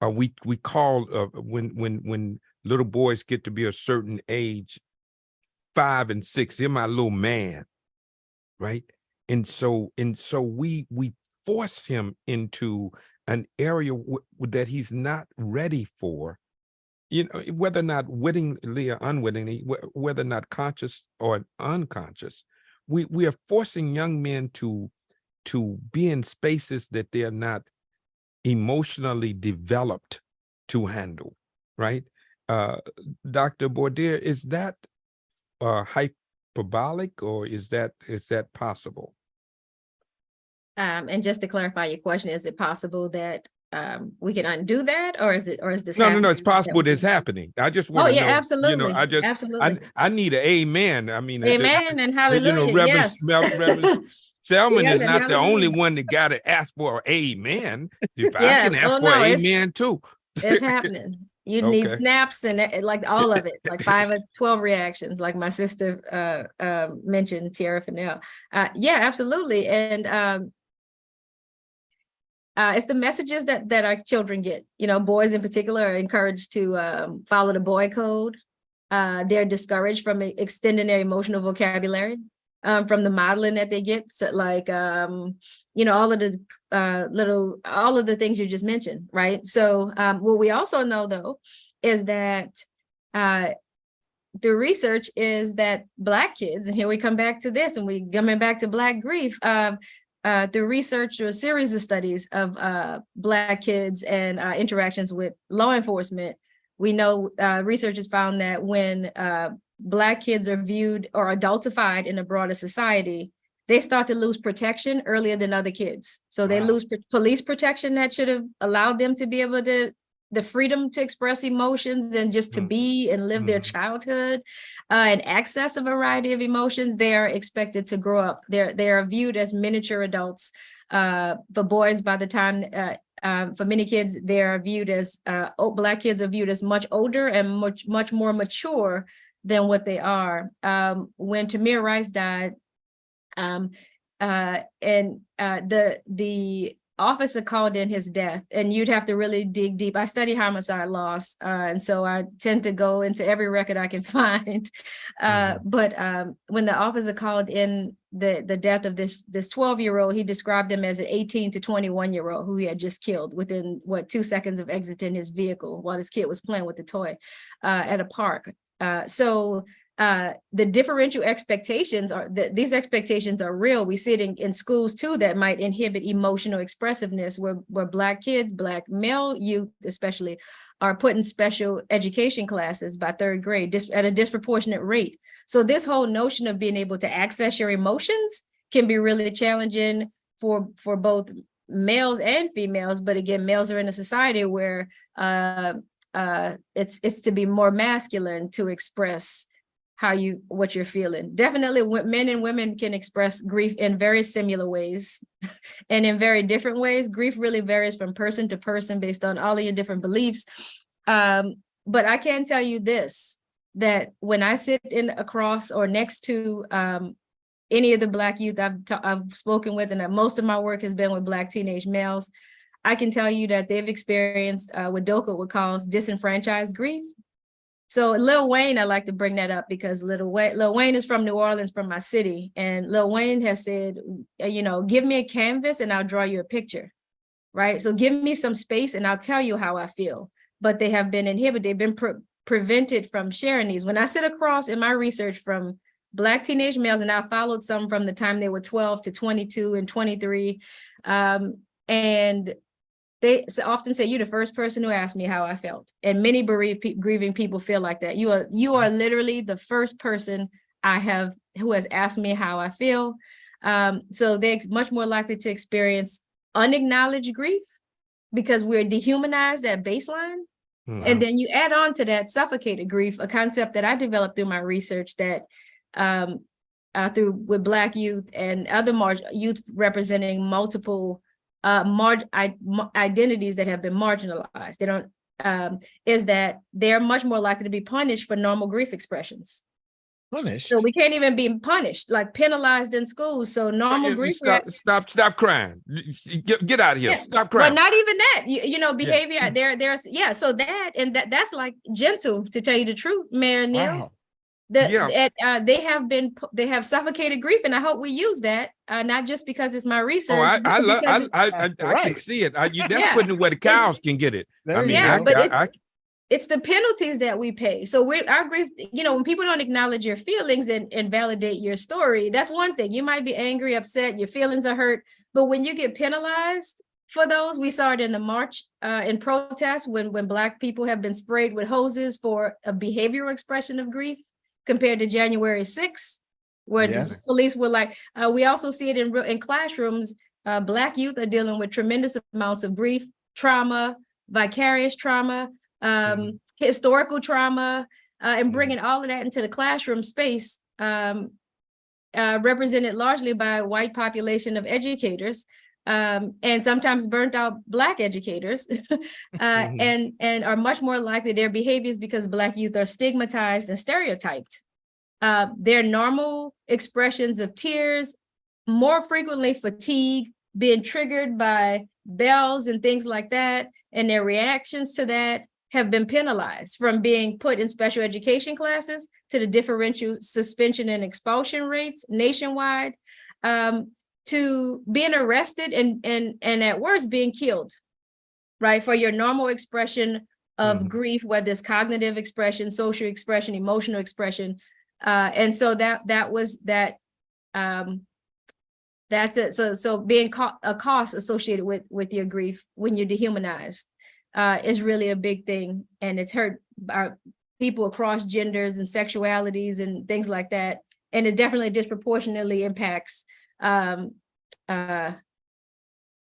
We call when little boys get to be a certain age, 5 and 6, they're my little man, right? And so we force him into an area that he's not ready for, whether or not wittingly or unwittingly, whether or not conscious or unconscious. We are forcing young men to be in spaces that they're not emotionally developed to handle, right? Dr. Bordier, is that hyperbolic, or is that possible? And just to clarify your question, is it possible that we can undo that, or is this No, happening? it's possible that it's happening. I just want to know. Absolutely. Absolutely. I need an amen. I mean, amen and hallelujah. Reverend Selman Yes, is and not the hallelujah. only one that got to ask for amen. I Yes. can ask for amen too. It's happening. You need snaps and like all of it, like 5 or 12 reactions, like my sister mentioned, Tiara Fennell. Yeah, absolutely. And it's the messages that our children get. Boys in particular are encouraged to follow the boy code. They're discouraged from extending their emotional vocabulary, from the modeling that they get. So like, all of the all of the things you just mentioned, right? So what we also know, though, is that the research is that Black kids, and here we come back to this, and we coming back to Black grief, the research, or a series of studies of Black kids and interactions with law enforcement. We know research has found that when Black kids are viewed or adultified in a broader society, they start to lose protection earlier than other kids. So they lose police protection that should have allowed them to be able to, the freedom to express emotions and just to be and live their childhood and access a variety of emotions. They are expected to grow up. They are viewed as miniature adults. For boys, by the time, for many kids, they are viewed as, Black kids are viewed as much older and much more mature than what they are. When Tamir Rice died, the officer called in his death, and you'd have to really dig deep. I study homicide laws, and so I tend to go into every record I can find. But when the officer called in the death of this 12-year-old, he described him as an 18 to 21-year-old who he had just killed within 2 seconds of exiting his vehicle while his kid was playing with the toy at a park. The differential expectations these expectations are real. We see it in schools too, that might inhibit emotional expressiveness, where Black kids, Black male youth especially, are put in special education classes by 3rd grade at a disproportionate rate. So this whole notion of being able to access your emotions can be really challenging for both males and females. But again, males are in a society where it's to be more masculine to express what you're feeling. Definitely men and women can express grief in very similar ways and in very different ways. Grief really varies from person to person based on all of your different beliefs. But I can tell you this, that when I sit across or next to any of the Black youth I've spoken with, and that most of my work has been with Black teenage males, I can tell you that they've experienced what DOCA would call disenfranchised grief. So Lil Wayne, I like to bring that up because Lil Wayne is from New Orleans, from my city. And Lil Wayne has said, give me a canvas and I'll draw you a picture, right? So give me some space and I'll tell you how I feel. But they have been inhibited. They've been prevented from sharing these. When I sit across in my research from Black teenage males, and I followed some from the time they were 12 to 22 and 23, and they often say, you're the first person who asked me how I felt. And many grieving people feel like that. You are literally the first person who has asked me how I feel. So they're much more likely to experience unacknowledged grief because we're dehumanized at baseline. And then you add on to that suffocated grief, a concept that I developed through my research that with Black youth and other youth representing multiple identities that have been marginalized. is that they're much more likely to be punished for normal grief expressions. Punished? So we can't even be punished, like penalized in schools. So normal grief. Stop crying. Get out of here. Yeah, Stop crying. But not even that, you know, behavior there's so that, and that's like gentle, to tell you the truth, Mayor Neal. Wow. They have suffocated grief, and I hope we use that, not just because it's my research. Oh, I Right. can see it. That's putting it where the cows can get it. There I you mean, go. but it's the penalties that we pay. So our grief, you know, when people don't acknowledge your feelings and validate your story, that's one thing. You might be angry, upset, your feelings are hurt, but when you get penalized for those, we saw it in the march in protest when Black people have been sprayed with hoses for a behavioral expression of grief, compared to January 6th, where the police were like, we also see it in classrooms. Black youth are dealing with tremendous amounts of grief, trauma, vicarious trauma, historical trauma, and bringing all of that into the classroom space, represented largely by a white population of educators, and sometimes burnt out Black educators, and are much more likely their behaviors, because Black youth are stigmatized and stereotyped. Their normal expressions of tears, more frequently fatigue, being triggered by bells and things like that, and their reactions to that have been penalized, from being put in special education classes to the differential suspension and expulsion rates nationwide, to being arrested and at worst being killed, right? For your normal expression of grief, whether it's cognitive expression, social expression, emotional expression. And so that's it. So being a cost associated with your grief when you're dehumanized is really a big thing. And it's hurt our people across genders and sexualities and things like that. And it definitely disproportionately impacts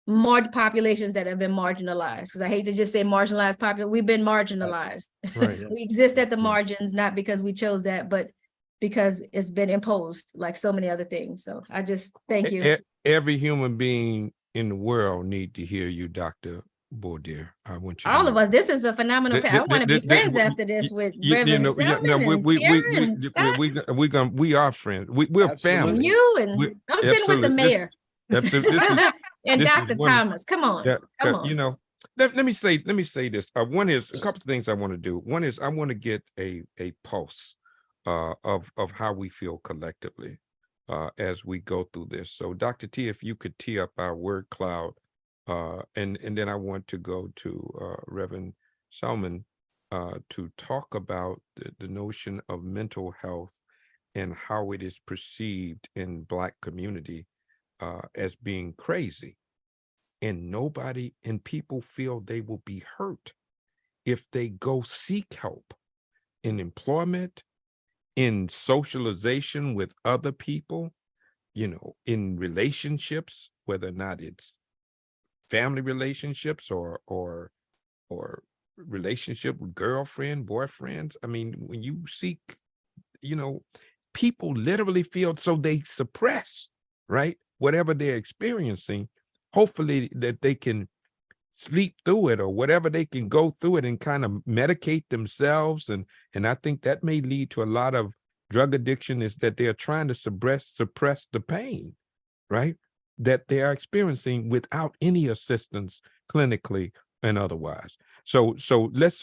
populations that have been marginalized, because I hate to just say marginalized population. We've been marginalized. Right. We exist at the margins, not because we chose that, but because it's been imposed, like so many other things. So I just thank you. Every human being in the world need to hear you, Dr. Bourdier. I want you. All of us. This is a phenomenal. I want to be friends after this with Reverend Selman and Karen, we are friends. We're family. And you and I'm sitting with the mayor. And Dr. Thomas. Come on. Come on. You know, let me say this. One is a couple of things I want to do. One is I want to get a pulse of how we feel collectively as we go through this. So Dr. T, if you could tee up our word cloud, and then I want to go to Reverend Selman to talk about the notion of mental health and how it is perceived in Black community as being crazy. And people feel they will be hurt if they go seek help in employment, in socialization with other people, you know, in relationships, whether or not it's family relationships or relationship with girlfriend, boyfriends. I mean, when you seek, you know, people literally feel, so they suppress, right? Whatever they're experiencing, hopefully that they can sleep through it or whatever, they can go through it and kind of medicate themselves. And I think that may lead to a lot of drug addiction, is that they're trying to suppress the pain, right? That they are experiencing without any assistance clinically and otherwise. So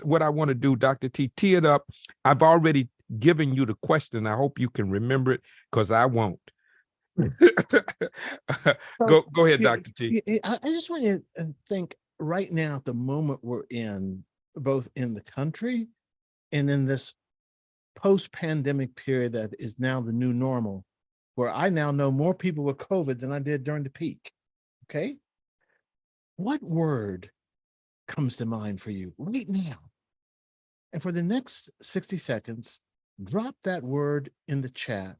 what I want to do, Dr. T, tee it up. I've already given you the question. I hope you can remember it, because I won't. Go ahead, Dr. T. I just want you to think right now, at the moment we're in, both in the country and in this post-pandemic period that is now the new normal, where I now know more people with COVID than I did during the peak. Okay. What word comes to mind for you right now? And for the next 60 seconds, drop that word in the chat,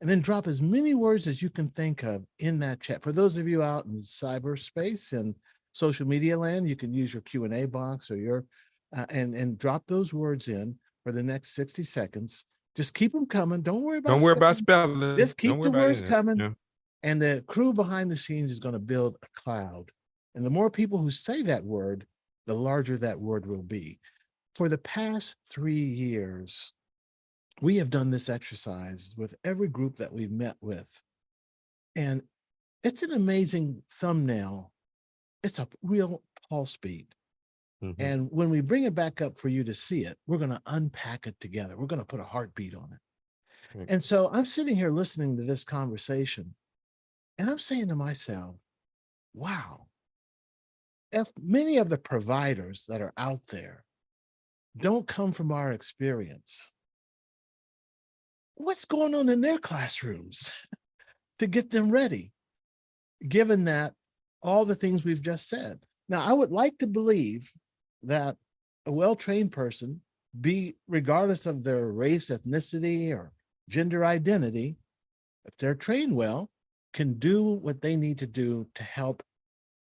and then drop as many words as you can think of in that chat. For those of you out in cyberspace and social media land, you can use your Q&A box or your, and drop those words in for the next 60 seconds. Just keep them coming. Don't worry about spelling. Just keep the words coming. Yeah. And the crew behind the scenes is going to build a cloud. And the more people who say that word, the larger that word will be. For the past 3 years, we have done this exercise with every group that we've met with. And it's an amazing thumbnail. It's a real pulse beat. Mhm. And when we bring it back up for you to see it, we're going to unpack it together. We're going to put a heartbeat on it. Right. And so I'm sitting here listening to this conversation, and I'm saying to myself, wow, if many of the providers that are out there don't come from our experience, what's going on in their classrooms to get them ready, given that all the things we've just said? Now, I would like to believe that a well-trained person, regardless of their race, ethnicity, or gender identity, if they're trained well, can do what they need to do to help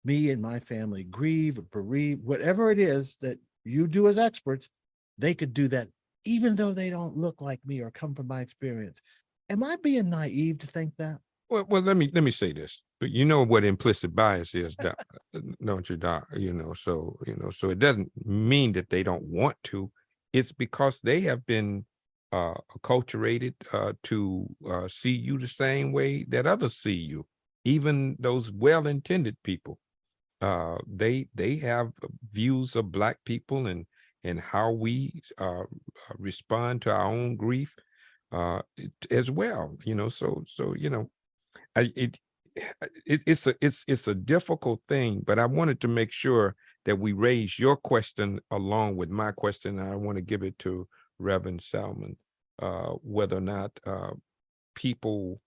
me and my family grieve or bereave, whatever it is that you do as experts, they could do that even though they don't look like me or come from my experience. Am I being naive to think that? Well, let me say this. You know what implicit bias is, Doc, don't you, Doc? So it doesn't mean that they don't want to. It's because they have been acculturated to see you the same way that others see you. Even those well-intended people, they have views of Black people and how we respond to our own grief as well. It's a difficult thing, but I wanted to make sure that we raise your question along with my question. And I want to give it to Reverend Salmon, whether or not people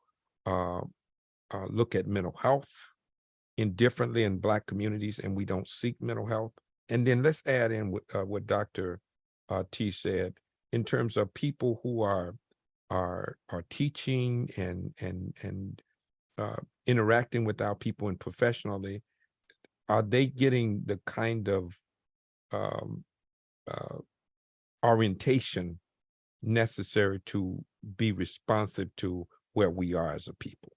look at mental health indifferently in Black communities, and we don't seek mental health. And then let's add in what Dr. T said in terms of people who are teaching and interacting with our people and professionally. Are they getting the kind of orientation necessary to be responsive to where we are as a people?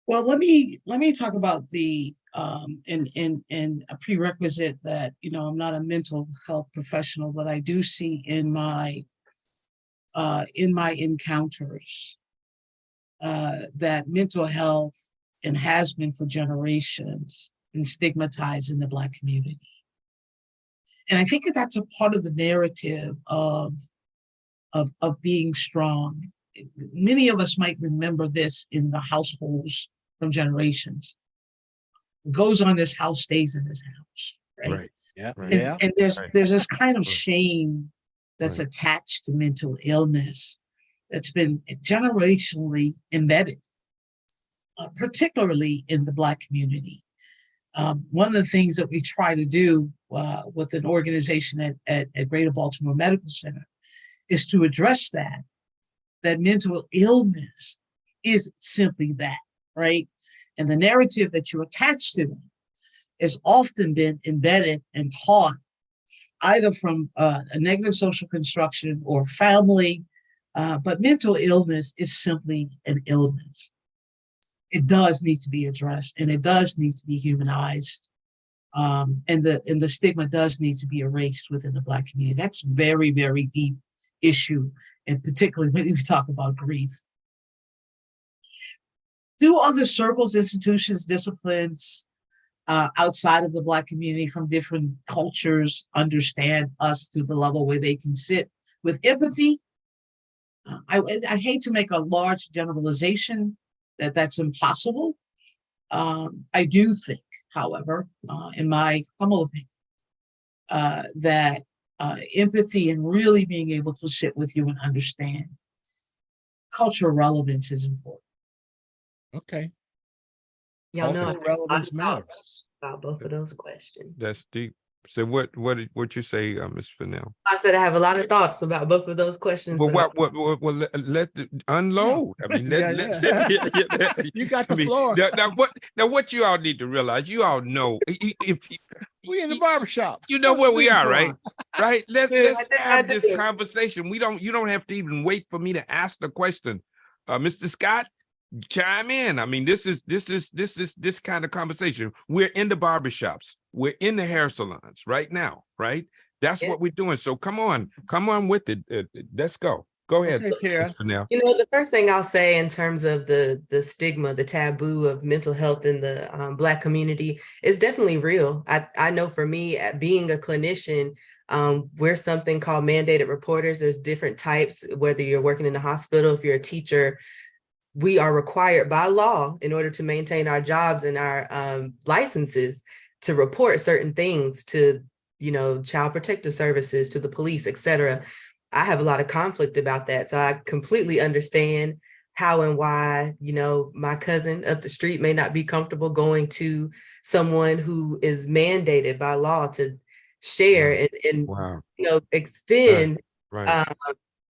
Well, let me talk about the and a prerequisite that, I'm not a mental health professional, but I do see in my encounters that mental health, and has been for generations, been stigmatized in the Black community. And I think that that's a part of the narrative of being strong. Many of us might remember this in the households from generations. What goes on this house stays in this house, right? Right. Yeah. Right. Yeah. And there's this kind of Right. shame that's Right. attached to mental illness that's been generationally embedded, particularly in the Black community. One of the things that we try to do with an organization at Greater Baltimore Medical Center is to address that mental illness is simply that, right? And the narrative that you attach to them has often been embedded and taught either from a negative social construction or family, but mental illness is simply an illness. It does need to be addressed, and it does need to be humanized. And the stigma does need to be erased within the Black community. That's very, very deep issue, and particularly when we talk about grief. Do other circles, institutions, disciplines outside of the Black community from different cultures understand us to the level where they can sit with empathy? I hate to make a large generalization that that's impossible. I do think, however, in my humble opinion, that empathy and really being able to sit with you and understand cultural relevance is important. Okay. Y'all know I Cultural have a lot relevance of thoughts matters. about both of those questions. That's deep. So what you say, Ms. Fennell? I said I have a lot of thoughts about both of those questions. Well, but let unload. I mean, Yeah, You got the floor. Now what you all need to realize, you all know if We in the barbershop. you know where we Please are, go right? on. Right? Let's I have this do. conversation. You don't have to even wait for me to ask the question. Mr. Scott, chime in. I mean, this kind of conversation. We're in the barbershops, we're in the hair salons right now, right? That's Yeah. what we're doing. So come on with it. Let's go. Go ahead, Okay, Tara. Ms. Fennell. You know, the first thing I'll say in terms of the stigma, the taboo of mental health in the Black community is definitely real. I know for me, being a clinician, we're something called mandated reporters. There's different types, whether you're working in the hospital, if you're a teacher, we are required by law in order to maintain our jobs and our licenses to report certain things to, you know, child protective services, to the police, et cetera. I have a lot of conflict about that. So I completely understand how and why, you know, my cousin up the street may not be comfortable going to someone who is mandated by law to share and you know, extend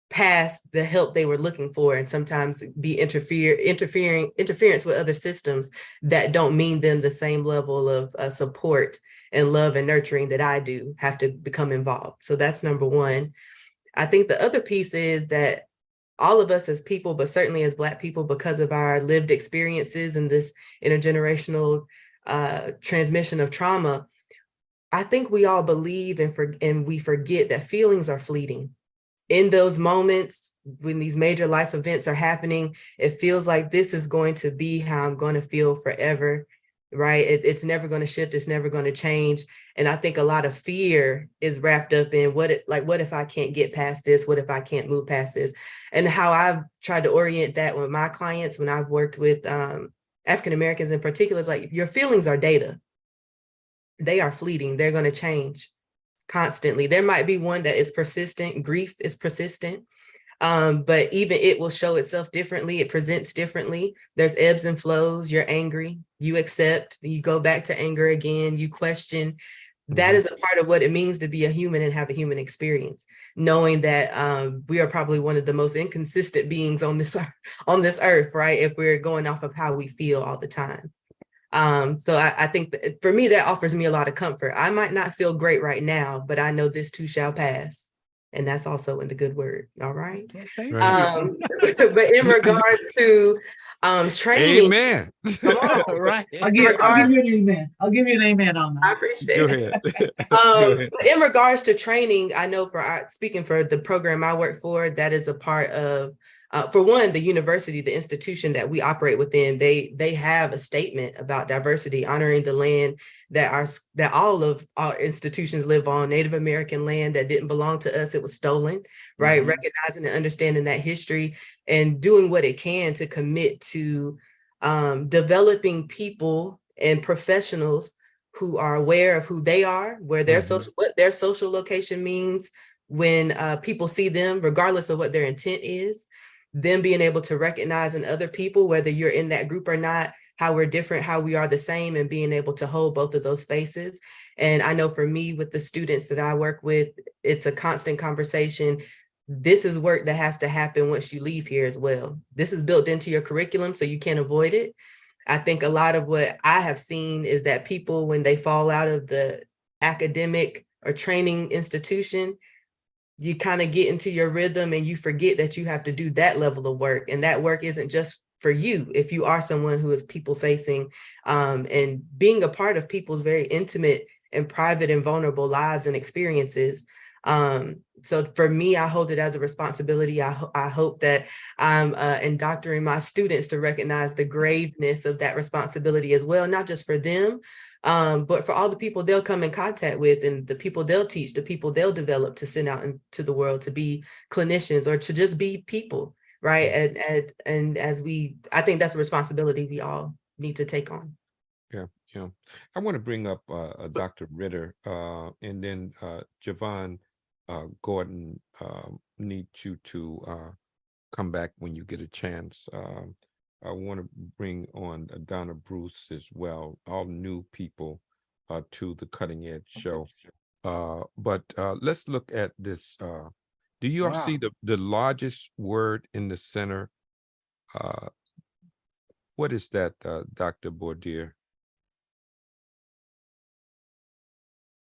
past the help they were looking for, and sometimes be interference with other systems that don't mean them the same level of support and love and nurturing that I do, have to become involved. So that's number one. I think the other piece is that all of us as people, but certainly as Black people, because of our lived experiences and this intergenerational transmission of trauma, I think we all believe and we forget that feelings are fleeting. In those moments when these major life events are happening, it feels like this is going to be how I'm going to feel forever, right? It's never going to shift. It's never going to change. And I think a lot of fear is wrapped up in what if I can't get past this? What if I can't move past this? And how I've tried to orient that with my clients when I've worked with African Americans in particular, is like, your feelings are data. They are fleeting. They're going to change constantly. There might be one that is persistent. Grief is persistent, but even it will show itself differently. It presents differently. There's ebbs and flows. You're angry, you accept, you go back to anger again, you question. That is a part of what it means to be a human and have a human experience, knowing that we are probably one of the most inconsistent beings on this earth, right? If we're going off of how we feel all the time. So I think that for me, that offers me a lot of comfort. I might not feel great right now, but I know this too shall pass. And that's also in the good word. All right. Okay. But in regards to training. Amen. Come on. Right. I'll give you an amen. I'll give you an amen on that. I appreciate Go it. ahead. Go ahead. But in regards to training, I know speaking for the program I work for, that is a part of, for one, the university, the institution that we operate within, they have a statement about diversity, honoring the land that all of our institutions live on, Native American land that didn't belong to us, it was stolen, right? Mm-hmm. Recognizing and understanding that history and doing what it can to commit to developing people and professionals who are aware of who they are, where their what their social location means when people see them, regardless of what their intent is. Them being able to recognize in other people, whether you're in that group or not, how we're different, how we are the same, and being able to hold both of those spaces. And I know for me, with the students that I work with, it's a constant conversation. This is work that has to happen once you leave here as well. This is built into your curriculum, so you can't avoid it. I think a lot of what I have seen is that people, when they fall out of the academic or training institution, you kind of get into your rhythm and you forget that you have to do that level of work. And that work isn't just for you. If you are someone who is people facing and being a part of people's very intimate and private and vulnerable lives and experiences. So for me, I hold it as a responsibility. I hope that I'm indoctrinating my students to recognize the graveness of that responsibility as well, not just for them, but for all the people they'll come in contact with and the people they'll teach, the people they'll develop to send out into the world to be clinicians or to just be people, right? And I think that's a responsibility we all need to take on. Yeah. I want to bring up Dr. Ritter and then Javon Gordon, need you to come back when you get a chance. I want to bring on Donna Bruce as well, all new people to the Cutting Edge Show. But let's look at this. Do you all see the largest word in the center? What is that, Dr. Bourdier?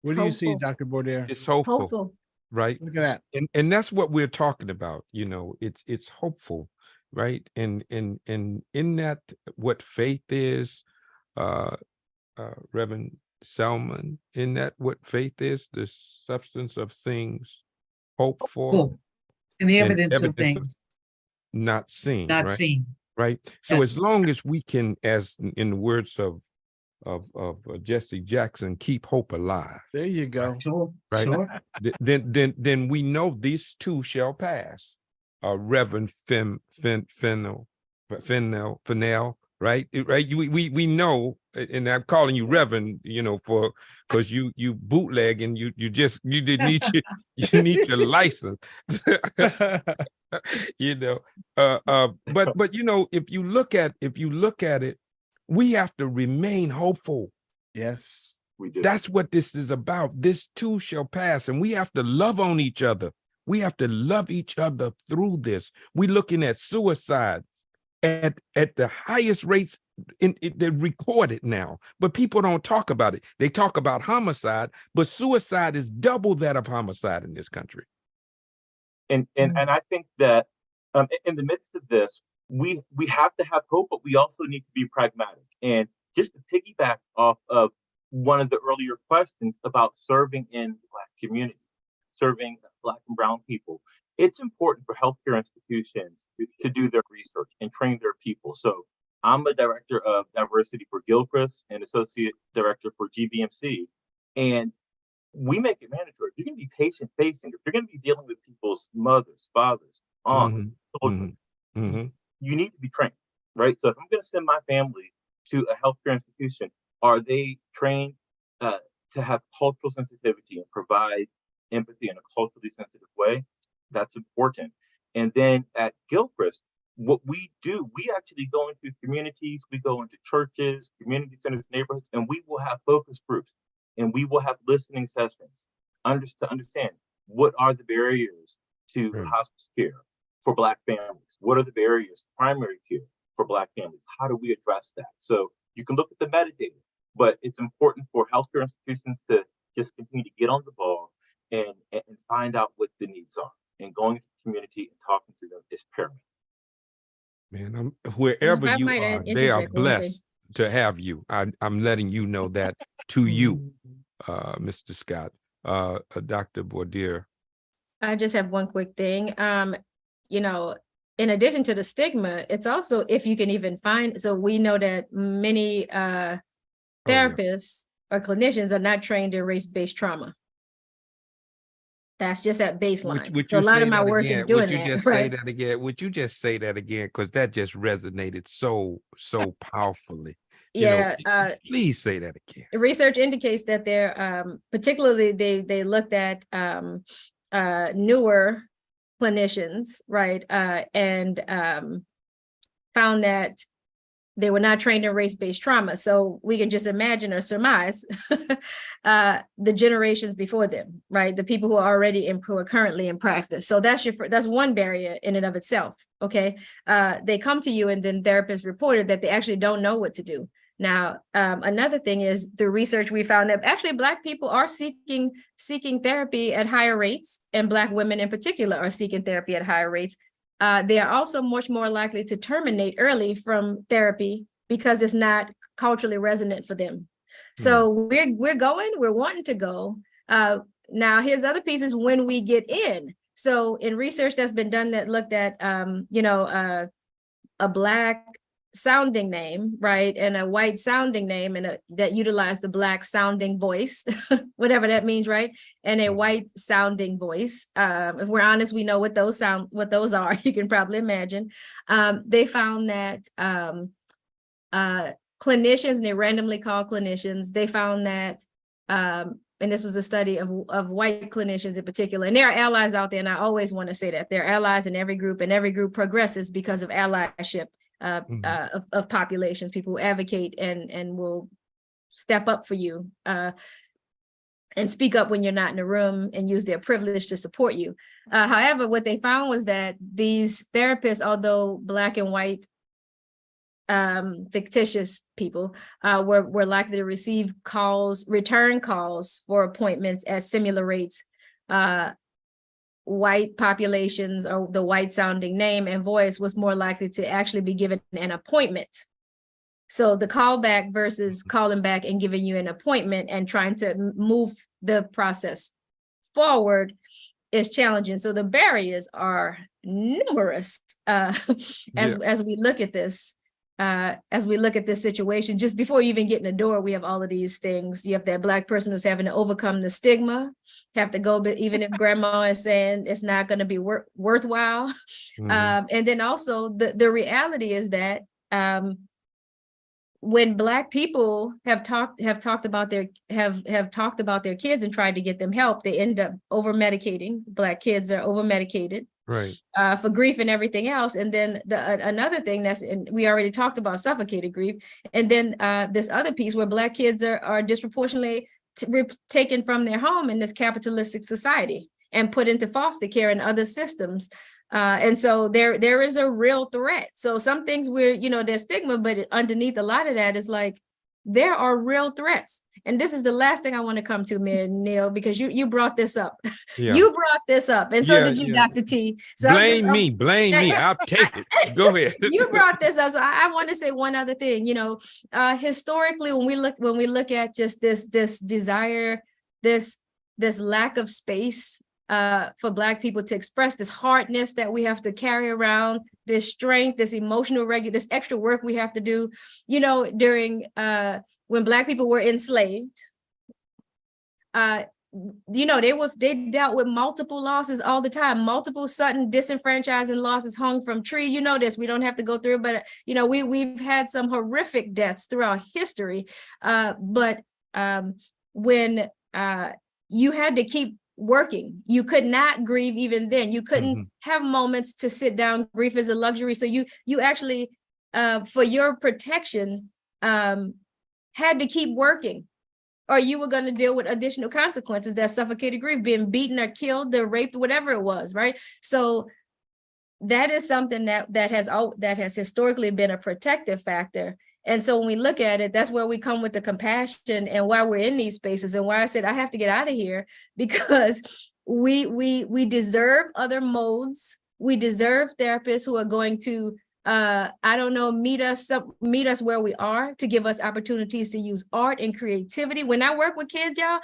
What do you see, Dr. Bourdier? It's hopeful. Right? Look at that. And that's what we're talking about. You know, it's hopeful. right? And in that, what faith is, Reverend Selman, in that what faith is, the substance of things hoped for, Cool. And the and evidence of evidence things not seen, not right? seen. Right. So Yes. as long as we can, as in the words of Jesse Jackson, keep hope alive, There you go. Sure. right? Sure. Then we know these two shall pass. Reverend Fennell, right? Right. We know, and I'm calling you Reverend, for because you bootleg and you didn't need you need your license. But if you look at it, we have to remain hopeful. Yes. We do. That's what this is about. This too shall pass, and we have to love on each other. We have to love each other through this. We're looking at suicide at the highest rates they're recorded now, but people don't talk about it. They talk about homicide, but suicide is double that of homicide in this country. And I think that in the midst of this, we have to have hope, but we also need to be pragmatic. And just to piggyback off of one of the earlier questions about serving in the Black community, serving Black and Brown people, it's important for healthcare institutions to do their research and train their people. So I'm a director of diversity for Gilchrist and associate director for GBMC. And we make it mandatory. If you're going to be patient facing, if you're going to be dealing with people's mothers, fathers, aunts, children, you need to be trained, right? So if I'm going to send my family to a healthcare institution, are they trained to have cultural sensitivity and provide empathy in a culturally sensitive way? That's important. And then at Gilchrist, what we do, we actually go into communities, we go into churches, community centers, neighborhoods, and we will have focus groups. And we will have listening sessions to understand what are the barriers to hospice care for Black families? What are the barriers to primary care for Black families? How do we address that? So you can look at the metadata, but it's important for healthcare institutions to just continue to get on the ball and find out what the needs are. And going to the community and talking to them is paramount. Man, wherever you are, they are blessed to have you. I'm letting you know that to you, Mr. Scott, Dr. Bourdier. I just have one quick thing. In addition to the stigma, it's also if you can even find, so we know that many therapists or clinicians are not trained in race-based trauma. That's just at baseline. So a lot of my work is doing that. Would you just say that again? Would you just say that again? Because that just resonated so powerfully. Please say that again. Research indicates that they're particularly they looked at newer clinicians, right, and found that they were not trained in race-based trauma. So we can just imagine or surmise the generations before them, right? The people who are who are currently in practice. So that's one barrier in and of itself. Okay, they come to you, and then therapists reported that they actually don't know what to do. Now, another thing is the research we found that actually Black people are seeking therapy at higher rates, and Black women in particular are seeking therapy at higher rates. They are also much more likely to terminate early from therapy because it's not culturally resonant for them. So we're wanting to go. Now, here's other pieces when we get in. So in research that's been done that looked at, a Black sounding name, right, and a white sounding name, and that utilized the Black sounding voice, whatever that means, right, and a white sounding voice. If we're honest, we know what those are. You can probably imagine. They found that clinicians, and they randomly called clinicians, they found that, and this was a study of white clinicians in particular, and there are allies out there, and I always want to say that there are allies in every group, and every group progresses because of allyship. Of populations, people who advocate and will step up for you and speak up when you're not in the room and use their privilege to support you. However, what they found was that these therapists, although Black and white fictitious people, were likely to receive return calls for appointments at similar rates white populations or the white sounding name and voice was more likely to actually be given an appointment. So the callback versus calling back and giving you an appointment and trying to move the process forward is challenging. So the barriers are numerous as we look at this. As we look at this situation, just before you even get in the door, we have all of these things. You have that Black person who's having to overcome the stigma, have to go, but even if grandma is saying it's not going to be worthwhile. And then also the reality is that when Black people have talked about their kids and tried to get them help, they end up over medicating. Black kids are over medicated. Right. For grief and everything else. And then another thing and we already talked about suffocated grief. And then this other piece where Black kids are disproportionately taken from their home in this capitalistic society and put into foster care and other systems. And so there is a real threat. So some things there's stigma, but underneath a lot of that is like, there are real threats. And this is the last thing I want to come to, Mayor Neal, because you brought this up. Yeah. You brought this up. And so did you, Dr. T. So blame me. I'll take it. Go ahead. You brought this up. So I want to say one other thing. Historically, when we look at just this desire, this lack of space for Black people to express this hardness that we have to carry around, this strength, this emotional this extra work we have to do, during when Black people were enslaved, they dealt with multiple losses all the time, multiple sudden disenfranchising losses hung from tree. You know this, we don't have to go through it, but we've had some horrific deaths throughout history. But when you had to keep working, you could not grieve even then. You couldn't have moments to sit down. Grief is a luxury. So you actually, for your protection, had to keep working, or you were going to deal with additional consequences that suffocated grief, being beaten or killed or raped, whatever it was, right? So that is something that has historically been a protective factor. And so when we look at it, that's where we come with the compassion and why we're in these spaces and why I said I have to get out of here, because we deserve other modes. We deserve therapists who are going to meet us where we are, to give us opportunities to use art and creativity. When I work with kids, y'all,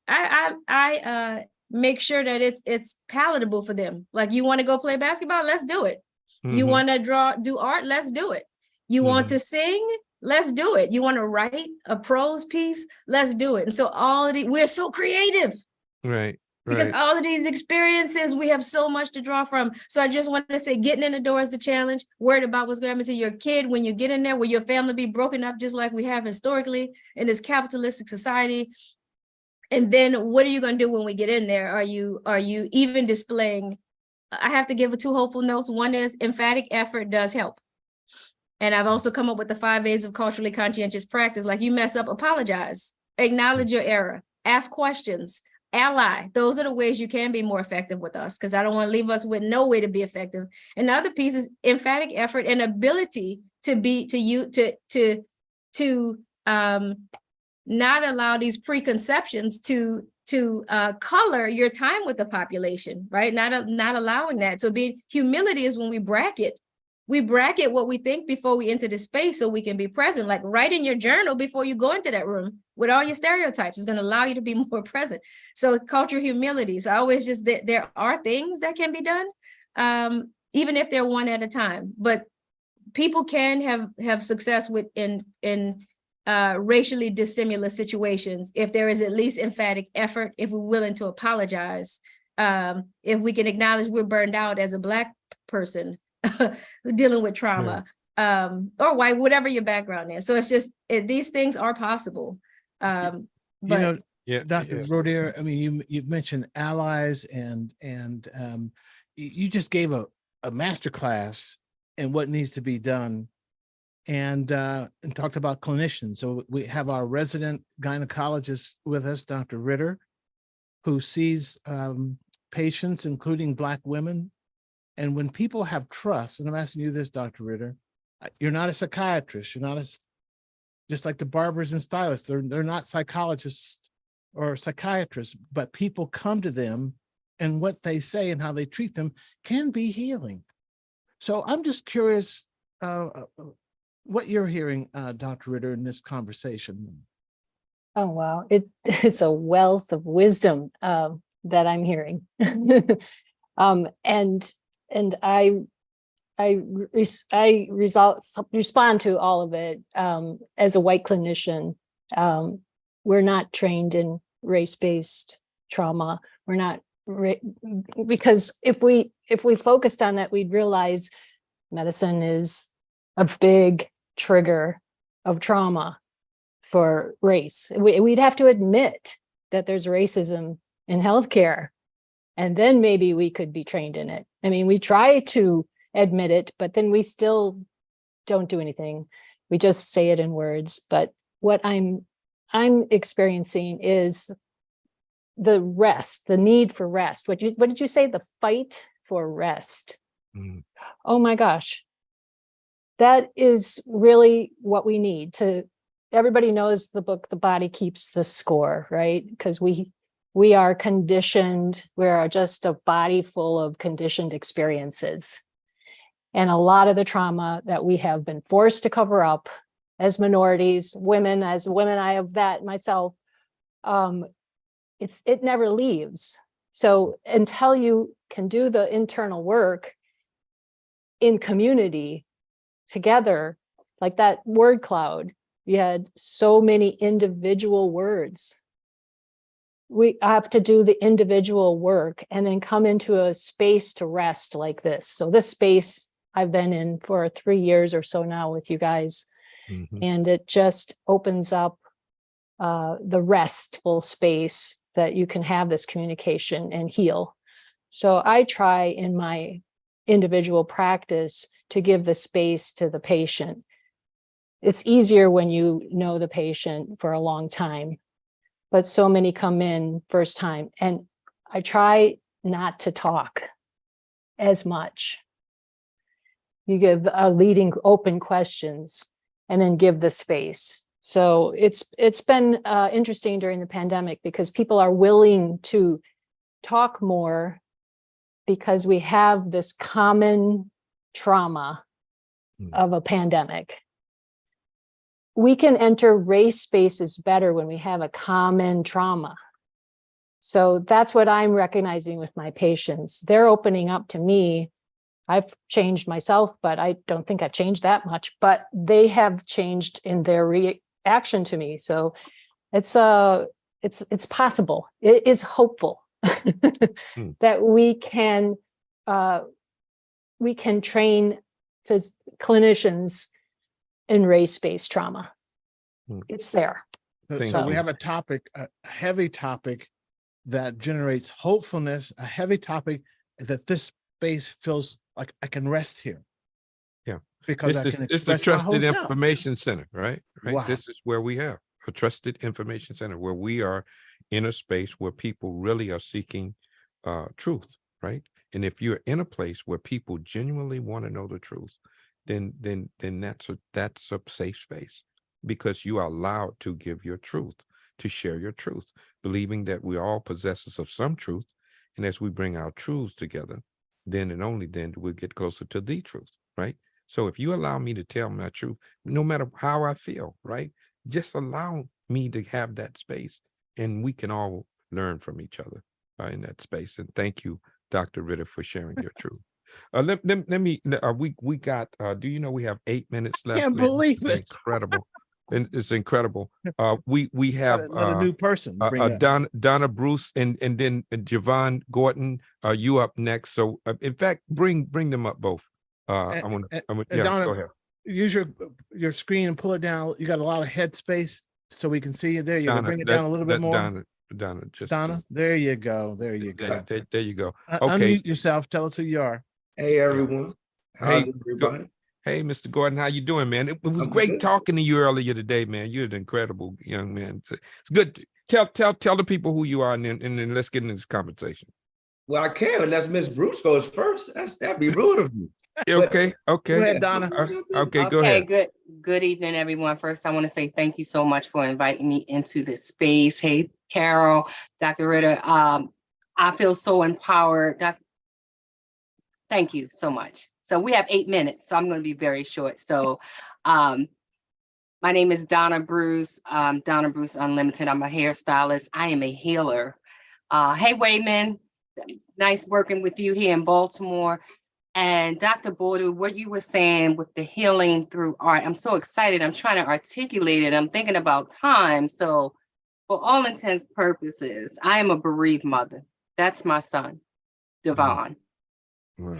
I make sure that it's palatable for them. Like, you want to go play basketball? Let's do it. You want to do art? Let's do it. You want to sing? Let's do it. You want to write a prose piece? Let's do it. And so we're so creative. Right. Because all of these experiences, we have so much to draw from. So I just want to say, getting in the door is the challenge. Worried about what's going to happen to your kid when you get in there, will your family be broken up just like we have historically in this capitalistic society? And then what are you going to do when we get in there? Are you even displaying? I have to give 2 hopeful notes. One is emphatic effort does help. And I've also come up with the 5 A's of culturally conscientious practice. Like, you mess up, apologize, acknowledge your error, ask questions, ally. Those are the ways you can be more effective with us, because I don't want to leave us with no way to be effective. And the other piece is emphatic effort and ability to not allow these preconceptions to color your time with the population, right? Not allowing that. So humility is when we bracket what we think before we enter the space, so we can be present. Like, write in your journal before you go into that room with all your stereotypes. It's going to allow you to be more present. So cultural humility. So I always there are things that can be done, even if they're one at a time. But people can have success in racially dissimilar situations if there is at least emphatic effort, if we're willing to apologize, if we can acknowledge we're burned out as a Black person dealing with trauma, or white, whatever your background is. So it's just these things are possible. Dr. Roedier, I mean, you mentioned allies, and you just gave a masterclass in what needs to be done, and talked about clinicians. So we have our resident gynecologist with us, Dr. Ritter, who sees patients, including Black women. And when people have trust, and I'm asking you this, Dr. Ritter, you're not a psychiatrist. You're not just like the barbers and stylists. They're not psychologists or psychiatrists, but people come to them and what they say and how they treat them can be healing. So I'm just curious what you're hearing, Dr. Ritter, in this conversation. Oh, wow. It's a wealth of wisdom that I'm hearing. And I respond to all of it as a white clinician. We're not trained in race-based trauma. We're not, because if we focused on that, we'd realize medicine is a big trigger of trauma for race. We'd have to admit that there's racism in healthcare, and then maybe we could be trained in it. I mean, we try to admit it, but then we still don't do anything. We just say it in words. But what I'm experiencing is the rest, the need for rest. What did you say? The fight for rest. Mm. Oh my gosh. That is really what we need to. Everybody knows the book, The Body Keeps the Score, right? Because we are conditioned. We are just a body full of conditioned experiences. And a lot of the trauma that we have been forced to cover up as minorities, women, I have that myself. It never leaves. So until you can do the internal work in community together, like that word cloud, you had so many individual words. We have to do the individual work and then come into a space to rest like this. So this space I've been in for 3 years or so now with you guys. Mm-hmm. And it just opens up the restful space that you can have this communication and heal. So I try in my individual practice to give the space to the patient. It's easier when you know the patient for a long time, but so many come in first time, and I try not to talk as much. You give leading open questions and then give the space. So it's been interesting during the pandemic because people are willing to talk more because we have this common trauma of a pandemic. We can enter race spaces better when we have a common trauma. So that's what I'm recognizing with my patients. They're opening up to me. I've changed myself, but I don't think I've changed that much, but they have changed in their reaction to me. So it's possible. It is hopeful that we can train clinicians in race-based trauma. It's there. So we have a topic, a heavy topic that generates hopefulness, a heavy topic that this space feels like I can rest here. Yeah. Because it's the Trusted Information Center, right? Wow. This is where we have a Trusted Information Center, where we are in a space where people really are seeking truth, right? And if you're in a place where people genuinely want to know the truth, then that's a safe space, because you are allowed to give your truth, to share your truth, believing that we're all possessors of some truth. And as we bring our truths together, then and only then do we get closer to the truth, right? So if you allow me to tell my truth, no matter how I feel, right, just allow me to have that space, and we can all learn from each other in that space. And thank you, Dr. Ritter, for sharing your truth. Let me, we got, do you know we have 8 minutes left? I can't believe it. Incredible. And it's incredible. We have a new person. Donna Bruce and then Javon Gordon. You up next? So in fact, bring them up both. I want. Yeah, Donna, go ahead. Use your screen and pull it down. You got a lot of head space, so we can see you there. You Donna, bring it down a little bit more. Donna, there you go. There you go. There you go. Okay. Unmute yourself. Tell us who you are. Hey everyone. How's everybody? Hey, Mr. Gordon, how you doing, man? It was great talking to you earlier today, man. You're an incredible young man. It's good. Tell the people who you are, and then let's get into this conversation. Well, I can, unless Miss Bruce goes first. That'd be rude of me. Okay. Go ahead, Donna. Okay, go ahead. Good evening, everyone. First, I want to say thank you so much for inviting me into this space. Hey, Carol, Dr. Ritter. I feel so empowered. Thank you so much. So we have 8 minutes, so I'm going to be very short. So my name is Donna Bruce, Donna Bruce Unlimited. I'm a hairstylist. I am a healer. Hey, Wayman, nice working with you here in Baltimore. And Dr. Bodu, what you were saying with the healing through art, I'm so excited. I'm trying to articulate it. I'm thinking about time. So for all intents and purposes, I am a bereaved mother. That's my son, Devon. Wow.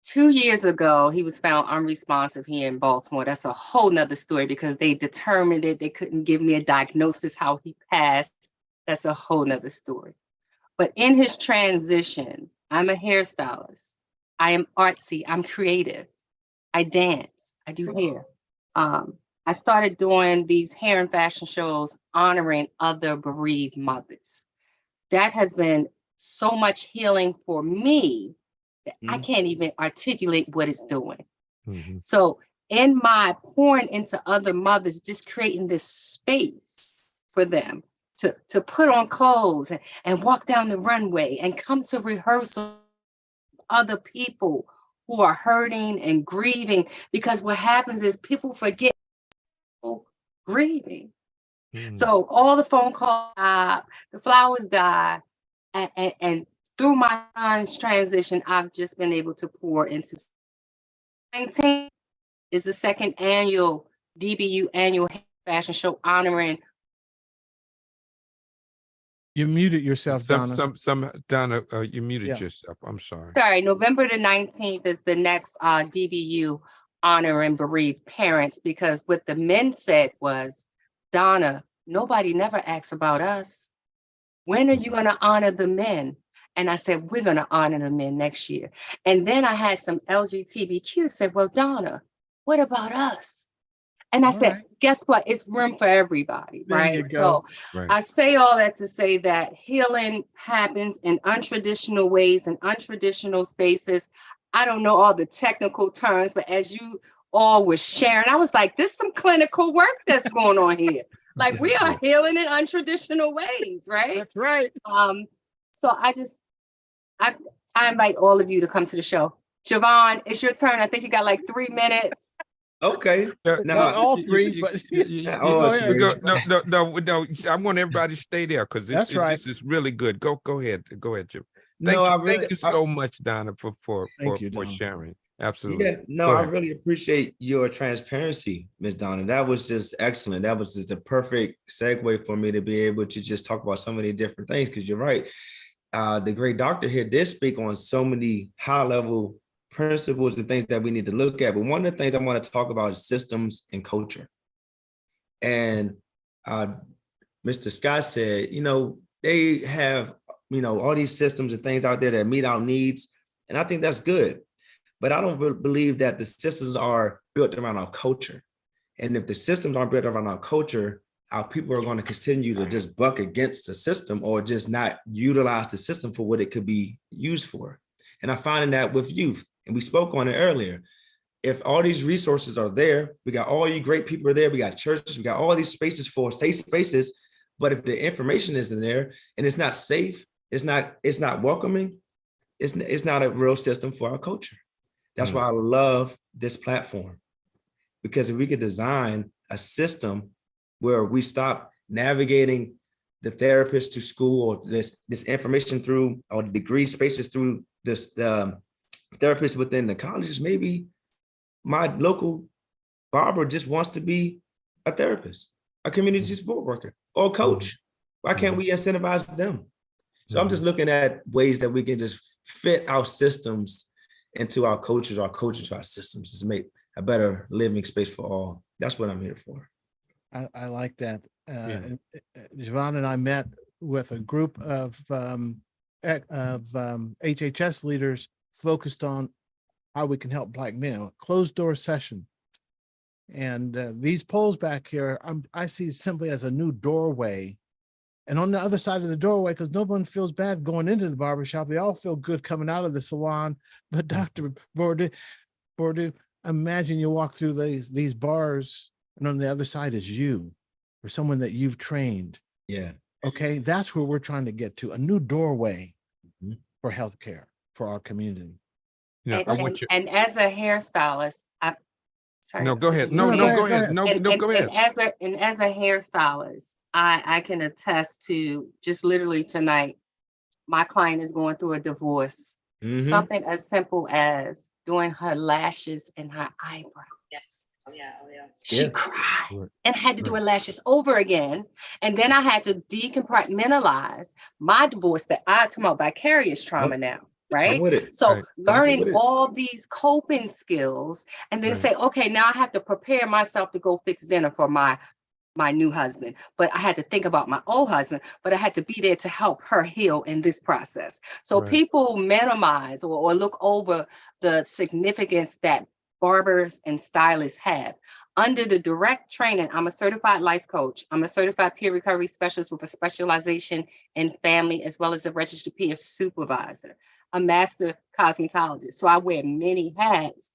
2 years ago, he was found unresponsive here in Baltimore. That's a whole nother story because they determined it. They couldn't give me a diagnosis how he passed. That's a whole nother story. But in his transition, I'm a hairstylist. I am artsy. I'm creative. I dance. I do hair. I started doing these hair and fashion shows honoring other bereaved mothers. That has been so much healing for me that I can't even articulate what it's doing. So in my pouring into other mothers, just creating this space for them to put on clothes and walk down the runway and come to rehearsal, other people who are hurting and grieving, because what happens is people forget grieving. So all the phone calls, the flowers die, and through my son's transition, I've just been able to pour into. 19 is the second annual DBU annual fashion show honoring. You muted yourself, Donna. Donna, you muted yourself. I'm sorry. Sorry, November the 19th is the next DBU honoring bereaved parents, because what the men said was, Donna, nobody never asks about us. When are you going to honor the men? And I said, we're going to honor the men next year. And then I had some LGBTQ said, well, Donna, what about us? And I said, guess what? It's room for everybody, right? So I say all that to say that healing happens in untraditional ways and untraditional spaces. I don't know all the technical terms, but as you all were sharing, I was like, this is some clinical work that's going on here. Like we are healing in untraditional ways, right? That's right. So I invite all of you to come to the show. Javon, it's your turn. I think you got like 3 minutes. Okay. Not all three, but no. I want everybody to stay there because this is really good. Go ahead, Jim. Thank you so much, Donna, for sharing. Absolutely. Yeah, no, I really appreciate your transparency, Ms. Donna. That was just excellent. That was just a perfect segue for me to be able to just talk about so many different things, because you're right. The great doctor here did speak on so many high-level principles and things that we need to look at. But one of the things I want to talk about is systems and culture. And Mr. Scott said, they have, all these systems and things out there that meet our needs. And I think that's good. But I don't believe that the systems are built around our culture. And if the systems aren't built around our culture, our people are going to continue to just buck against the system or just not utilize the system for what it could be used for. And I find that with youth, and we spoke on it earlier, if all these resources are there, we got all you great people are there, we got churches, we got all these spaces for safe spaces, but if the information isn't there and it's not safe, it's not welcoming, it's not a real system for our culture. That's why I love this platform, because if we could design a system where we stop navigating the therapist to school or this information through, or the degree spaces through this therapist within the colleges, maybe my local barber just wants to be a therapist, a community support worker, or a coach. Why can't we incentivize them? So I'm just looking at ways that we can just fit our systems into our cultures to our systems to make a better living space for all. That's what I'm here for. I like that. Javon and I met with a group of HHS leaders focused on how we can help Black men, a closed door session. And these polls back here, I see simply as a new doorway. And on the other side of the doorway, because no one feels bad going into the barbershop, they all feel good coming out of the salon. But Dr. Bodu, imagine you walk through these bars, and on the other side is you, or someone that you've trained. Yeah. Okay, that's where we're trying to get to, a new doorway. for healthcare for our community. Yeah, I want you. And as a hairstylist, sorry. No, go ahead. No, No, go no, go ahead, ahead. No, And, no, and, go ahead. and as a hairstylist, I can attest to just literally tonight, my client is going through a divorce. Mhm. Something as simple as doing her lashes and her eyebrows. Yes. Oh yeah. Oh yeah. She Yeah. cried Right. and had to do Right. her lashes over again. And then I had to decompartmentalize my divorce that I talk about vicarious trauma now, I'm right? with it. So Right. with learning it. all these coping skills and then Right. say, okay, now I have to prepare myself to go fix dinner for my new husband. But I had to think about my old husband, but I had to be there to help her heal in this process. So Right. people minimize or look over the significance that barbers and stylists have. Under the direct training, I'm a certified life coach. I'm a certified peer recovery specialist with a specialization in family, as well as a registered peer supervisor, a master cosmetologist. So I wear many hats.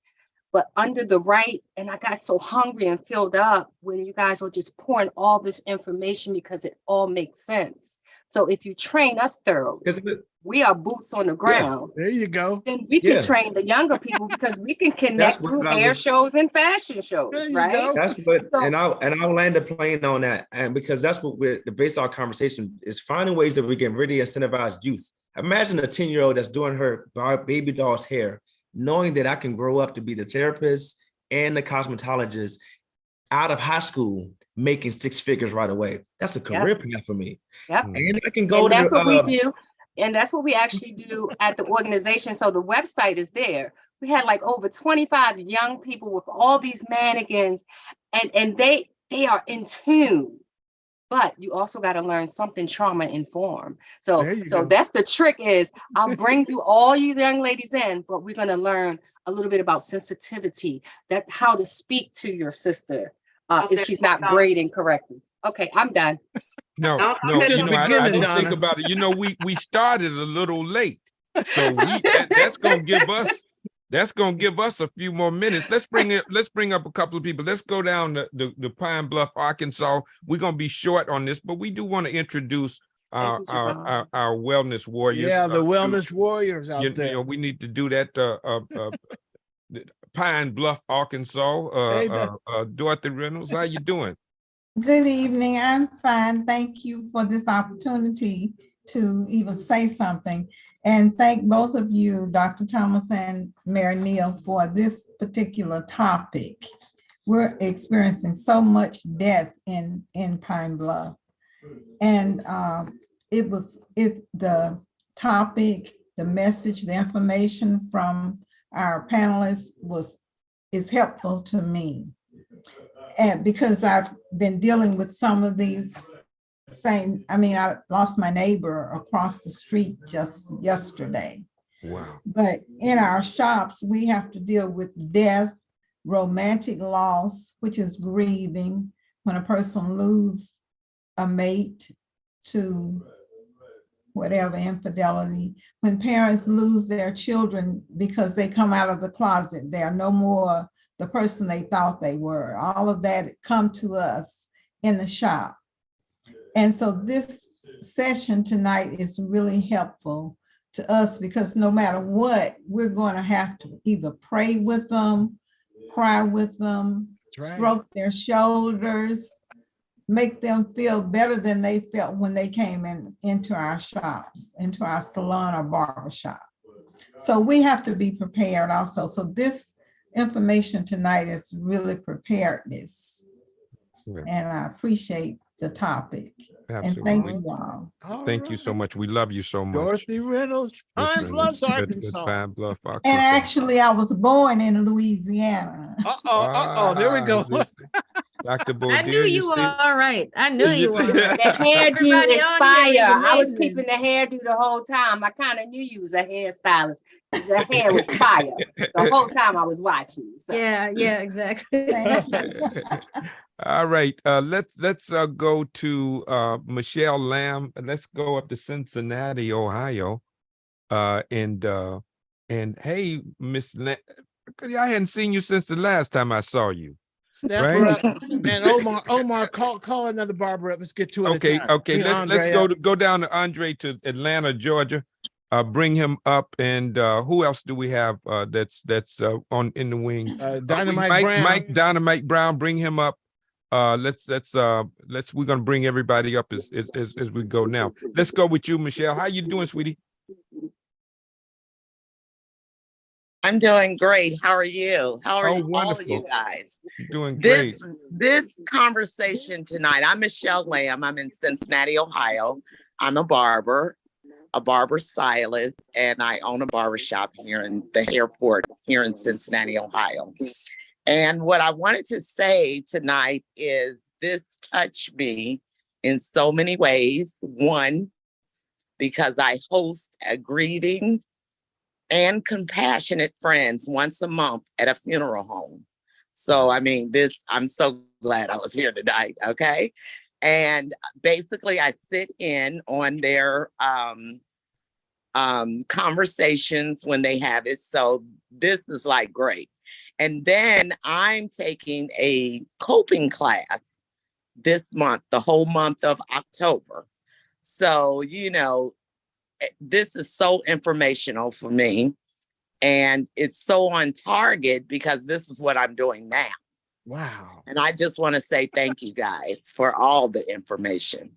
But under the right, and I got so hungry and filled up when you guys were just pouring all this information because it all makes sense. So if you train us thoroughly, 'Cause we are boots on the ground, There you go. then we Yeah. can train the younger people because we can connect what through I hair was- shows and fashion There shows, you right? go. That's what, So- and I'll land the plane on that, and because that's what the base of our conversation is finding ways that we can really incentivize youth. Imagine a 10-year-old that's doing her baby doll's hair, knowing that I can grow up to be the therapist and the cosmetologist out of high school, making 6 figures right away. That's a career Yes. path for me, Yep. and I can go And to that's what we the, do. And that's what we actually do at the organization. So the website is there. We had like over 25 young people with all these mannequins, and they are in tune. But you also got to learn something trauma informed. There you So go. that's the trick is I'll bring you all you young ladies in, but we're going to learn a little bit about sensitivity, that how to speak to your sister if she's not braiding correctly. Okay, I'm done. No, I'll no, take you the know, I beginning, didn't think Donna. about it. You know, we started a little late. So that's gonna give us a few more minutes. Let's bring up a couple of people. Let's go down the Pine Bluff, Arkansas. We're gonna be short on this, but we do want to introduce our Thank you, Javon. our wellness warriors. Yeah, the to- wellness warriors out you there. know, we need to do that. Pine Bluff, Arkansas. Hey, Dorothy Reynolds, how you doing? Good evening. I'm fine. Thank you for this opportunity to even say something. And thank both of you, Dr. Thomas and Mayor Neal, for this particular topic. We're experiencing so much death in Pine Bluff. And it's the topic, the message, the information from our panelists is helpful to me. And because I've been dealing with some of these I lost my neighbor across the street just yesterday. Wow. But in our shops, we have to deal with death, romantic loss, which is grieving, when a person loses a mate to whatever, infidelity, when parents lose their children because they come out of the closet, they are no more the person they thought they were. All of that come to us in the shop. And so this session tonight is really helpful to us because no matter what, we're going to have to either pray with them, cry with them, That's right. stroke their shoulders, make them feel better than they felt when they came into our shops, into our salon or barber shop. So we have to be prepared also. So this information tonight is really preparedness. Yeah. And I appreciate the topic. Absolutely. And thank you all. All Thank you so right. much. We love you so much. Dorothy Reynolds, Miss Pine Reynolds, Bluff, good Arkansas. Pine Bluff, Arkansas. And actually, I was born in Louisiana. There we go. Dr. Baudier, I knew you were see? all right. I knew you were. all The right. hairdo Everybody is on here is fire. I was amazing. keeping the hairdo the whole time. I kind of knew you was a hairstylist. The hair was fire the whole time I was watching you. So. Yeah, exactly. Thank you. All right, let's go to Michelle Lamb. Let's go up to Cincinnati, Ohio. And hey, Miss Lamb, I hadn't seen you since the last time I saw you. Snap her up. And Omar, call another barber up. Let's get to it. Okay, let's go down to Andre to Atlanta, Georgia. bring him up. And who else do we have that's on in the wing? Dynamite Brown. Mike Dynamite Brown, bring him up. We're gonna bring everybody up as we go now. Let's go with you, Michelle. How you doing, sweetie? I'm doing great. How are you? How are all of wonderful. you guys? Doing great. This conversation tonight, I'm Michelle Lamb. I'm in Cincinnati, Ohio. I'm a barber stylist, and I own a barbershop here in the airport here in Cincinnati, Ohio. And what I wanted to say tonight is this touched me in so many ways. One, because I host a grieving and compassionate friends once a month at a funeral home. So, I mean, I'm so glad I was here tonight, okay? And basically I sit in on their conversations when they have it. So this is like great. And then I'm taking a coping class this month, the whole month of October. So, you know, this is so informational for me, and it's so on target because this is what I'm doing now. Wow. And I just want to say thank you guys for all the information.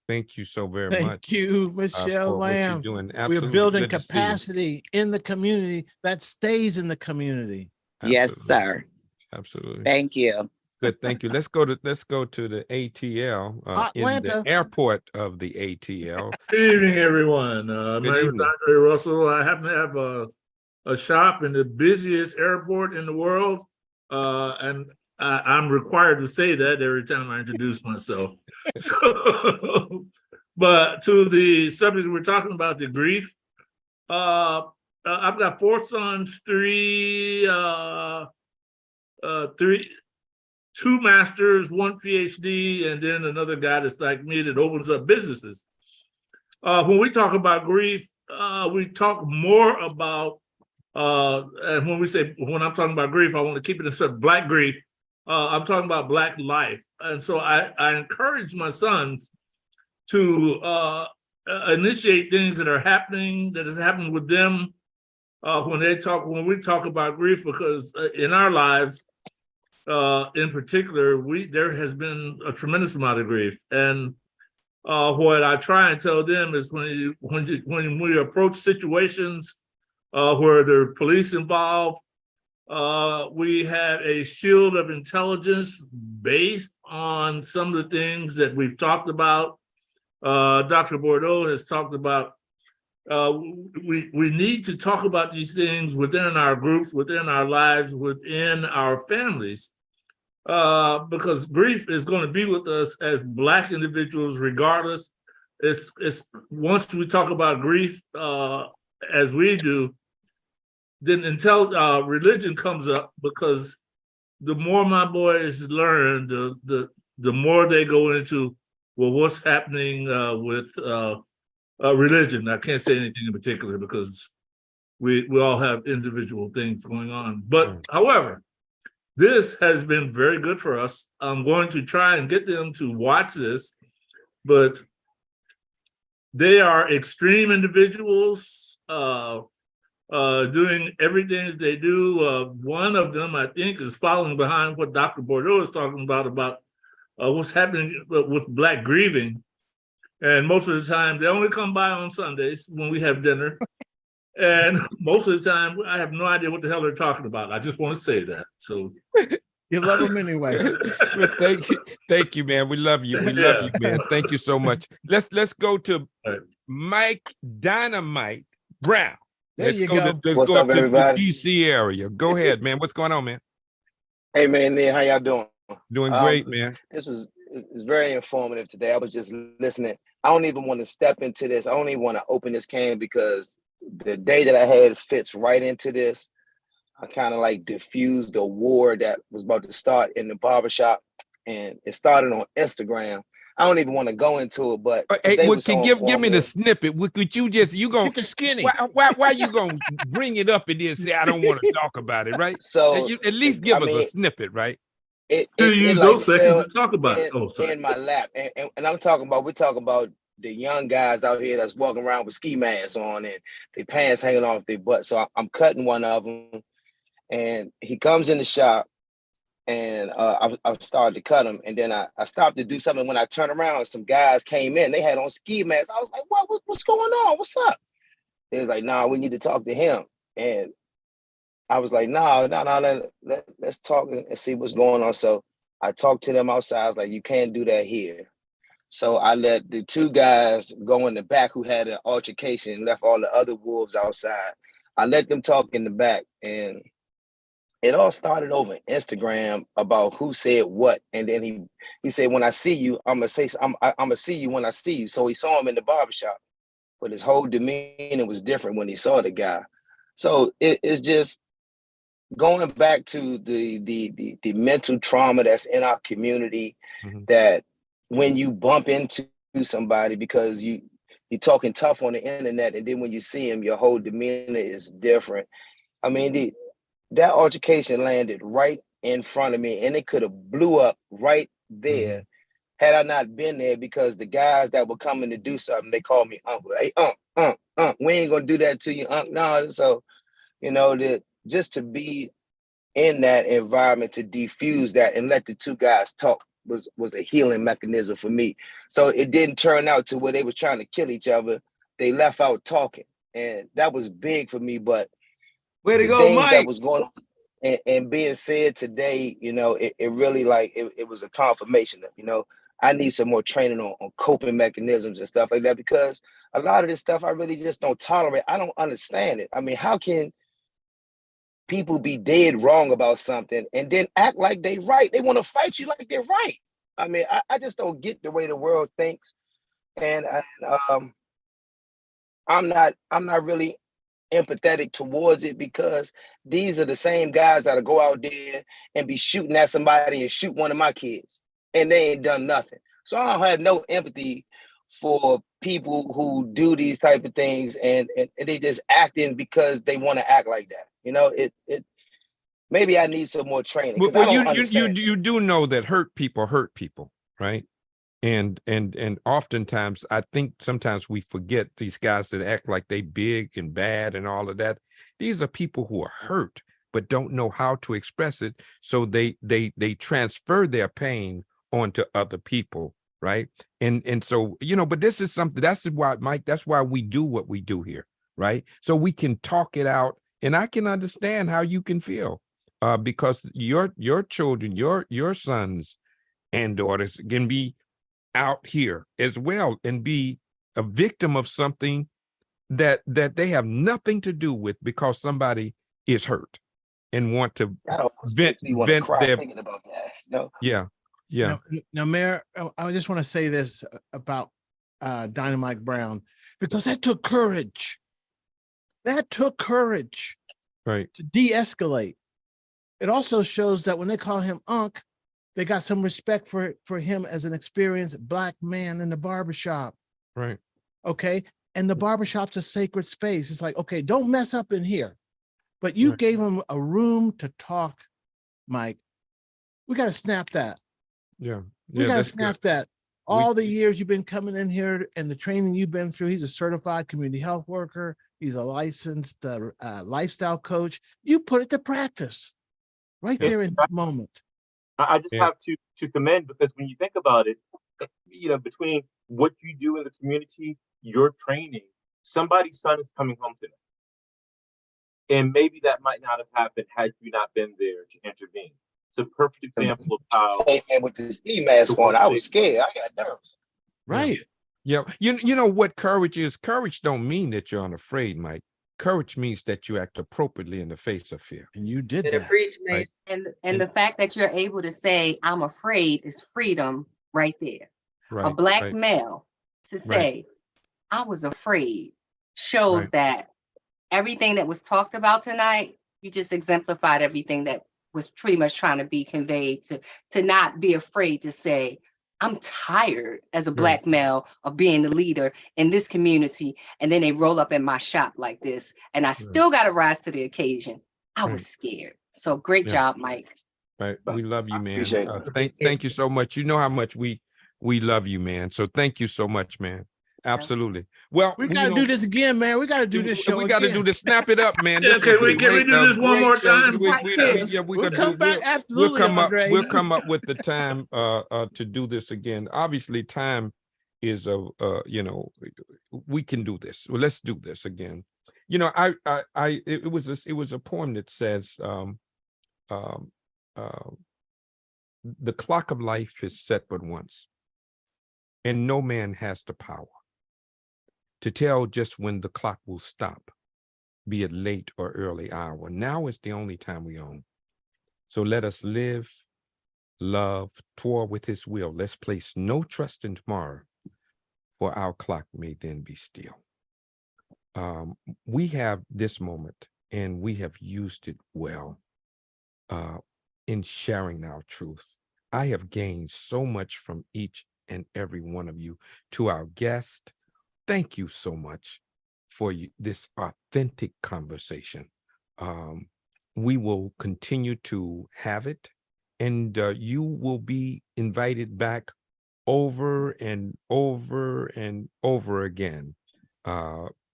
Thank you so very Thank much. you, Michelle for what you're Lamb. doing. We're Absolutely building good to see you. capacity in the community that stays in the community. Yes, Absolutely. sir. Absolutely. Thank you. Good, thank you. Let's go to the ATL in Atlanta. the airport of the ATL. Good evening, everyone. My Good name is evening. Andre Russell. I happen to have a shop in the busiest airport in the world, and I'm required to say that every time I introduce myself. So, but to the subject we're talking about, the grief. I've got 4 sons, 2 masters, 1 PhD, and then another guy that's like me that opens up businesses. When we talk about grief, we talk more about, and when I'm talking about grief, I want to keep it in sort of Black grief. I'm talking about Black life. And so I encourage my sons to initiate things that are happening, that is happening with them when we talk about grief, because in our lives, in particular, there has been a tremendous amount of grief. And what I try and tell them is when we approach situations where there are police involved, we have a shield of intelligence based on some of the things that we've talked about. Dr. Bordeaux has talked about. We need to talk about these things within our groups, within our lives, within our families, because grief is going to be with us as Black individuals, regardless. It's once we talk about grief as we do, then until religion comes up, because the more my boys learn, the more they go into, well, what's happening with religion. I can't say anything in particular because we all have individual things going on. But however, this has been very good for us. I'm going to try and get them to watch this, but they are extreme individuals doing everything that they do. One of them, I think, is following behind what Dr. Bordeaux is talking about what's happening with Black grieving. And most of the time, they only come by on Sundays when we have dinner. And most of the time, I have no idea what the hell they're talking about. I just want to say that. So you love them anyway. But thank you, man. We love you. We love you, man. Thank you so much. Let's go to Mike Dynamite Brown. There you go. What's up, everybody? The DC area. Go ahead, man. What's going on, man? Hey, man, how y'all doing? Doing great, man. It's very informative today. I was just listening. I don't even want to step into this. I don't even want to open this can because the day that I had fits right into this. I kind of like diffused the war that was about to start in the barbershop, and it started on Instagram. I don't even want to go into it, but hey, give me the snippet. Could you gonna skinny? Why you gonna bring it up and then say I don't want to talk about it, right? So at least give us a snippet, right? Use those seconds to talk about it. In my lap, and we're talking about the young guys out here that's walking around with ski masks on and their pants hanging off their butt. So I'm cutting one of them, and he comes in the shop, and I started to cut him, and then I stopped to do something. When I turned around, some guys came in. They had on ski masks. I was like, what's going on? What's up? They was like, nah, we need to talk to him. And I was like, no, let's talk and see what's going on. So I talked to them outside. I was like, you can't do that here. So I let the two guys go in the back who had an altercation and left all the other wolves outside. I let them talk in the back, and it all started over Instagram about who said what. And then he said, when I see you, I'm gonna see you when I see you. So he saw him in the barbershop, but his whole demeanor was different when he saw the guy. So it's just going back to the mental trauma that's in our community, that when you bump into somebody because you're talking tough on the internet, and then when you see him, your whole demeanor is different. I mean, that altercation landed right in front of me, and it could have blew up right there had I not been there, because the guys that were coming to do something, they called me uncle. Hey, we ain't gonna do that to you, uncle. No, so just to be in that environment, to defuse that and let the two guys talk was a healing mechanism for me. So it didn't turn out to where they were trying to kill each other. They left out talking, and that was big for me. But way to go, things Mike. that was going on and being said today, it really it was a confirmation of, I need some more training on coping mechanisms and stuff like that, because a lot of this stuff I really just don't tolerate. I don't understand it. I mean, how can people be dead wrong about something and then act like they right? They want to fight you like they're right. I mean, I just don't get the way the world thinks. And I'm not really empathetic towards it, because these are the same guys that'll go out there and be shooting at somebody and shoot one of my kids, and they ain't done nothing. So I don't have no empathy for people who do these type of things and they just acting because they want to act like that. It maybe I need some more training. Well, you do know that hurt people, right? And oftentimes I think sometimes we forget these guys that act like they big and bad and all of that. These are people who are hurt but don't know how to express it, so they transfer their pain onto other people, right? And so, but this is something, that's why, Mike, that's why we do what we do here, right? So we can talk it out, and I can understand how you can feel, because your children, your sons and daughters can be out here as well and be a victim of something that they have nothing to do with, because somebody is hurt and want to vent their thinking about that. Yeah. Now, Mayor, I just want to say this about Dynamite Brown, because that took courage. Right. To de-escalate. It also shows that when they call him Unc, they got some respect for him as an experienced Black man in the barbershop. Right. Okay. And the barbershop's a sacred space. It's like, okay, don't mess up in here. But you gave him a room to talk, Mike. We got to snap that. Yeah. We got to snap that. All the years you've been coming in here and the training you've been through, he's a certified community health worker. He's a licensed lifestyle coach. You put it to practice right there in that moment. I just have to commend, because when you think about it, between what you do in the community, your training, somebody's son is coming home tonight. And maybe that might not have happened had you not been there to intervene. It's a perfect example of how. And with this ski mask on, I was scared. I got nervous. Right. Yeah. You know what courage is? Courage don't mean that you're unafraid, Mike. Courage means that you act appropriately in the face of fear. And you did that. Right? And the fact that you're able to say, I'm afraid, is freedom right there. Right. A Black male to say, I was afraid, shows that everything that was talked about tonight, you just exemplified everything that was pretty much trying to be conveyed, to not be afraid to say, I'm tired as a Black male of being the leader in this community. And then they roll up in my shop like this, and I still got to rise to the occasion. I was scared. So great job, Mike. Right. We love you, man. Appreciate it. Thank you so much. You know how much we love you, man. So thank you so much, man. Absolutely. Well, we got to do this again, man. We got to do this show. We got to do this. Snap it up, man. Yeah, This can was a we great, do this one great more show. time? We're gonna do. Absolutely, we'll come up with the time to do this again. Obviously, time is you know, we can do this. Well, let's do this again. You know, it was a poem that says, the clock of life is set but once, and no man has the power to tell just when the clock will stop, be it late or early hour. Now is the only time we own. So let us live, love, toil with his will. Let's place no trust in tomorrow, for our clock may then be still. We have this moment, and we have used it well in sharing our truth. I have gained so much from each and every one of you. To our guest, thank you so much for this authentic conversation. We will continue to have it, and you will be invited back over and over and over again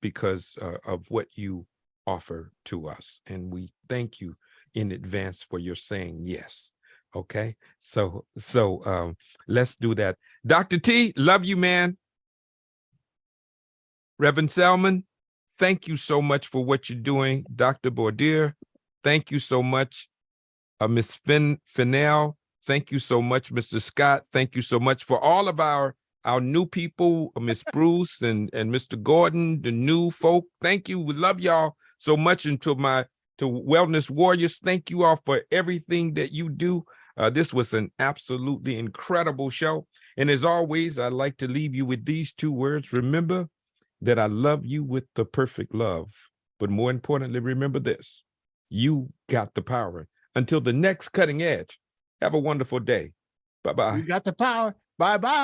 because of what you offer to us. And we thank you in advance for your saying yes. Okay, so let's do that. Dr. T, love you, man. Reverend Selman, thank you so much for what you're doing. Dr. Bordier, thank you so much. Ms. Fennell, thank you so much. Mr. Scott, thank you so much. For all of our new people, Miss Bruce and Mr. Gordon, the new folk, thank you. We love y'all so much. And to Wellness Warriors, thank you all for everything that you do. This was an absolutely incredible show. And as always, I'd like to leave you with these two words. Remember that I love you with the perfect love. But more importantly, remember this: you got the power. Until the next cutting edge, have a wonderful day. Bye-bye. You got the power. Bye-bye.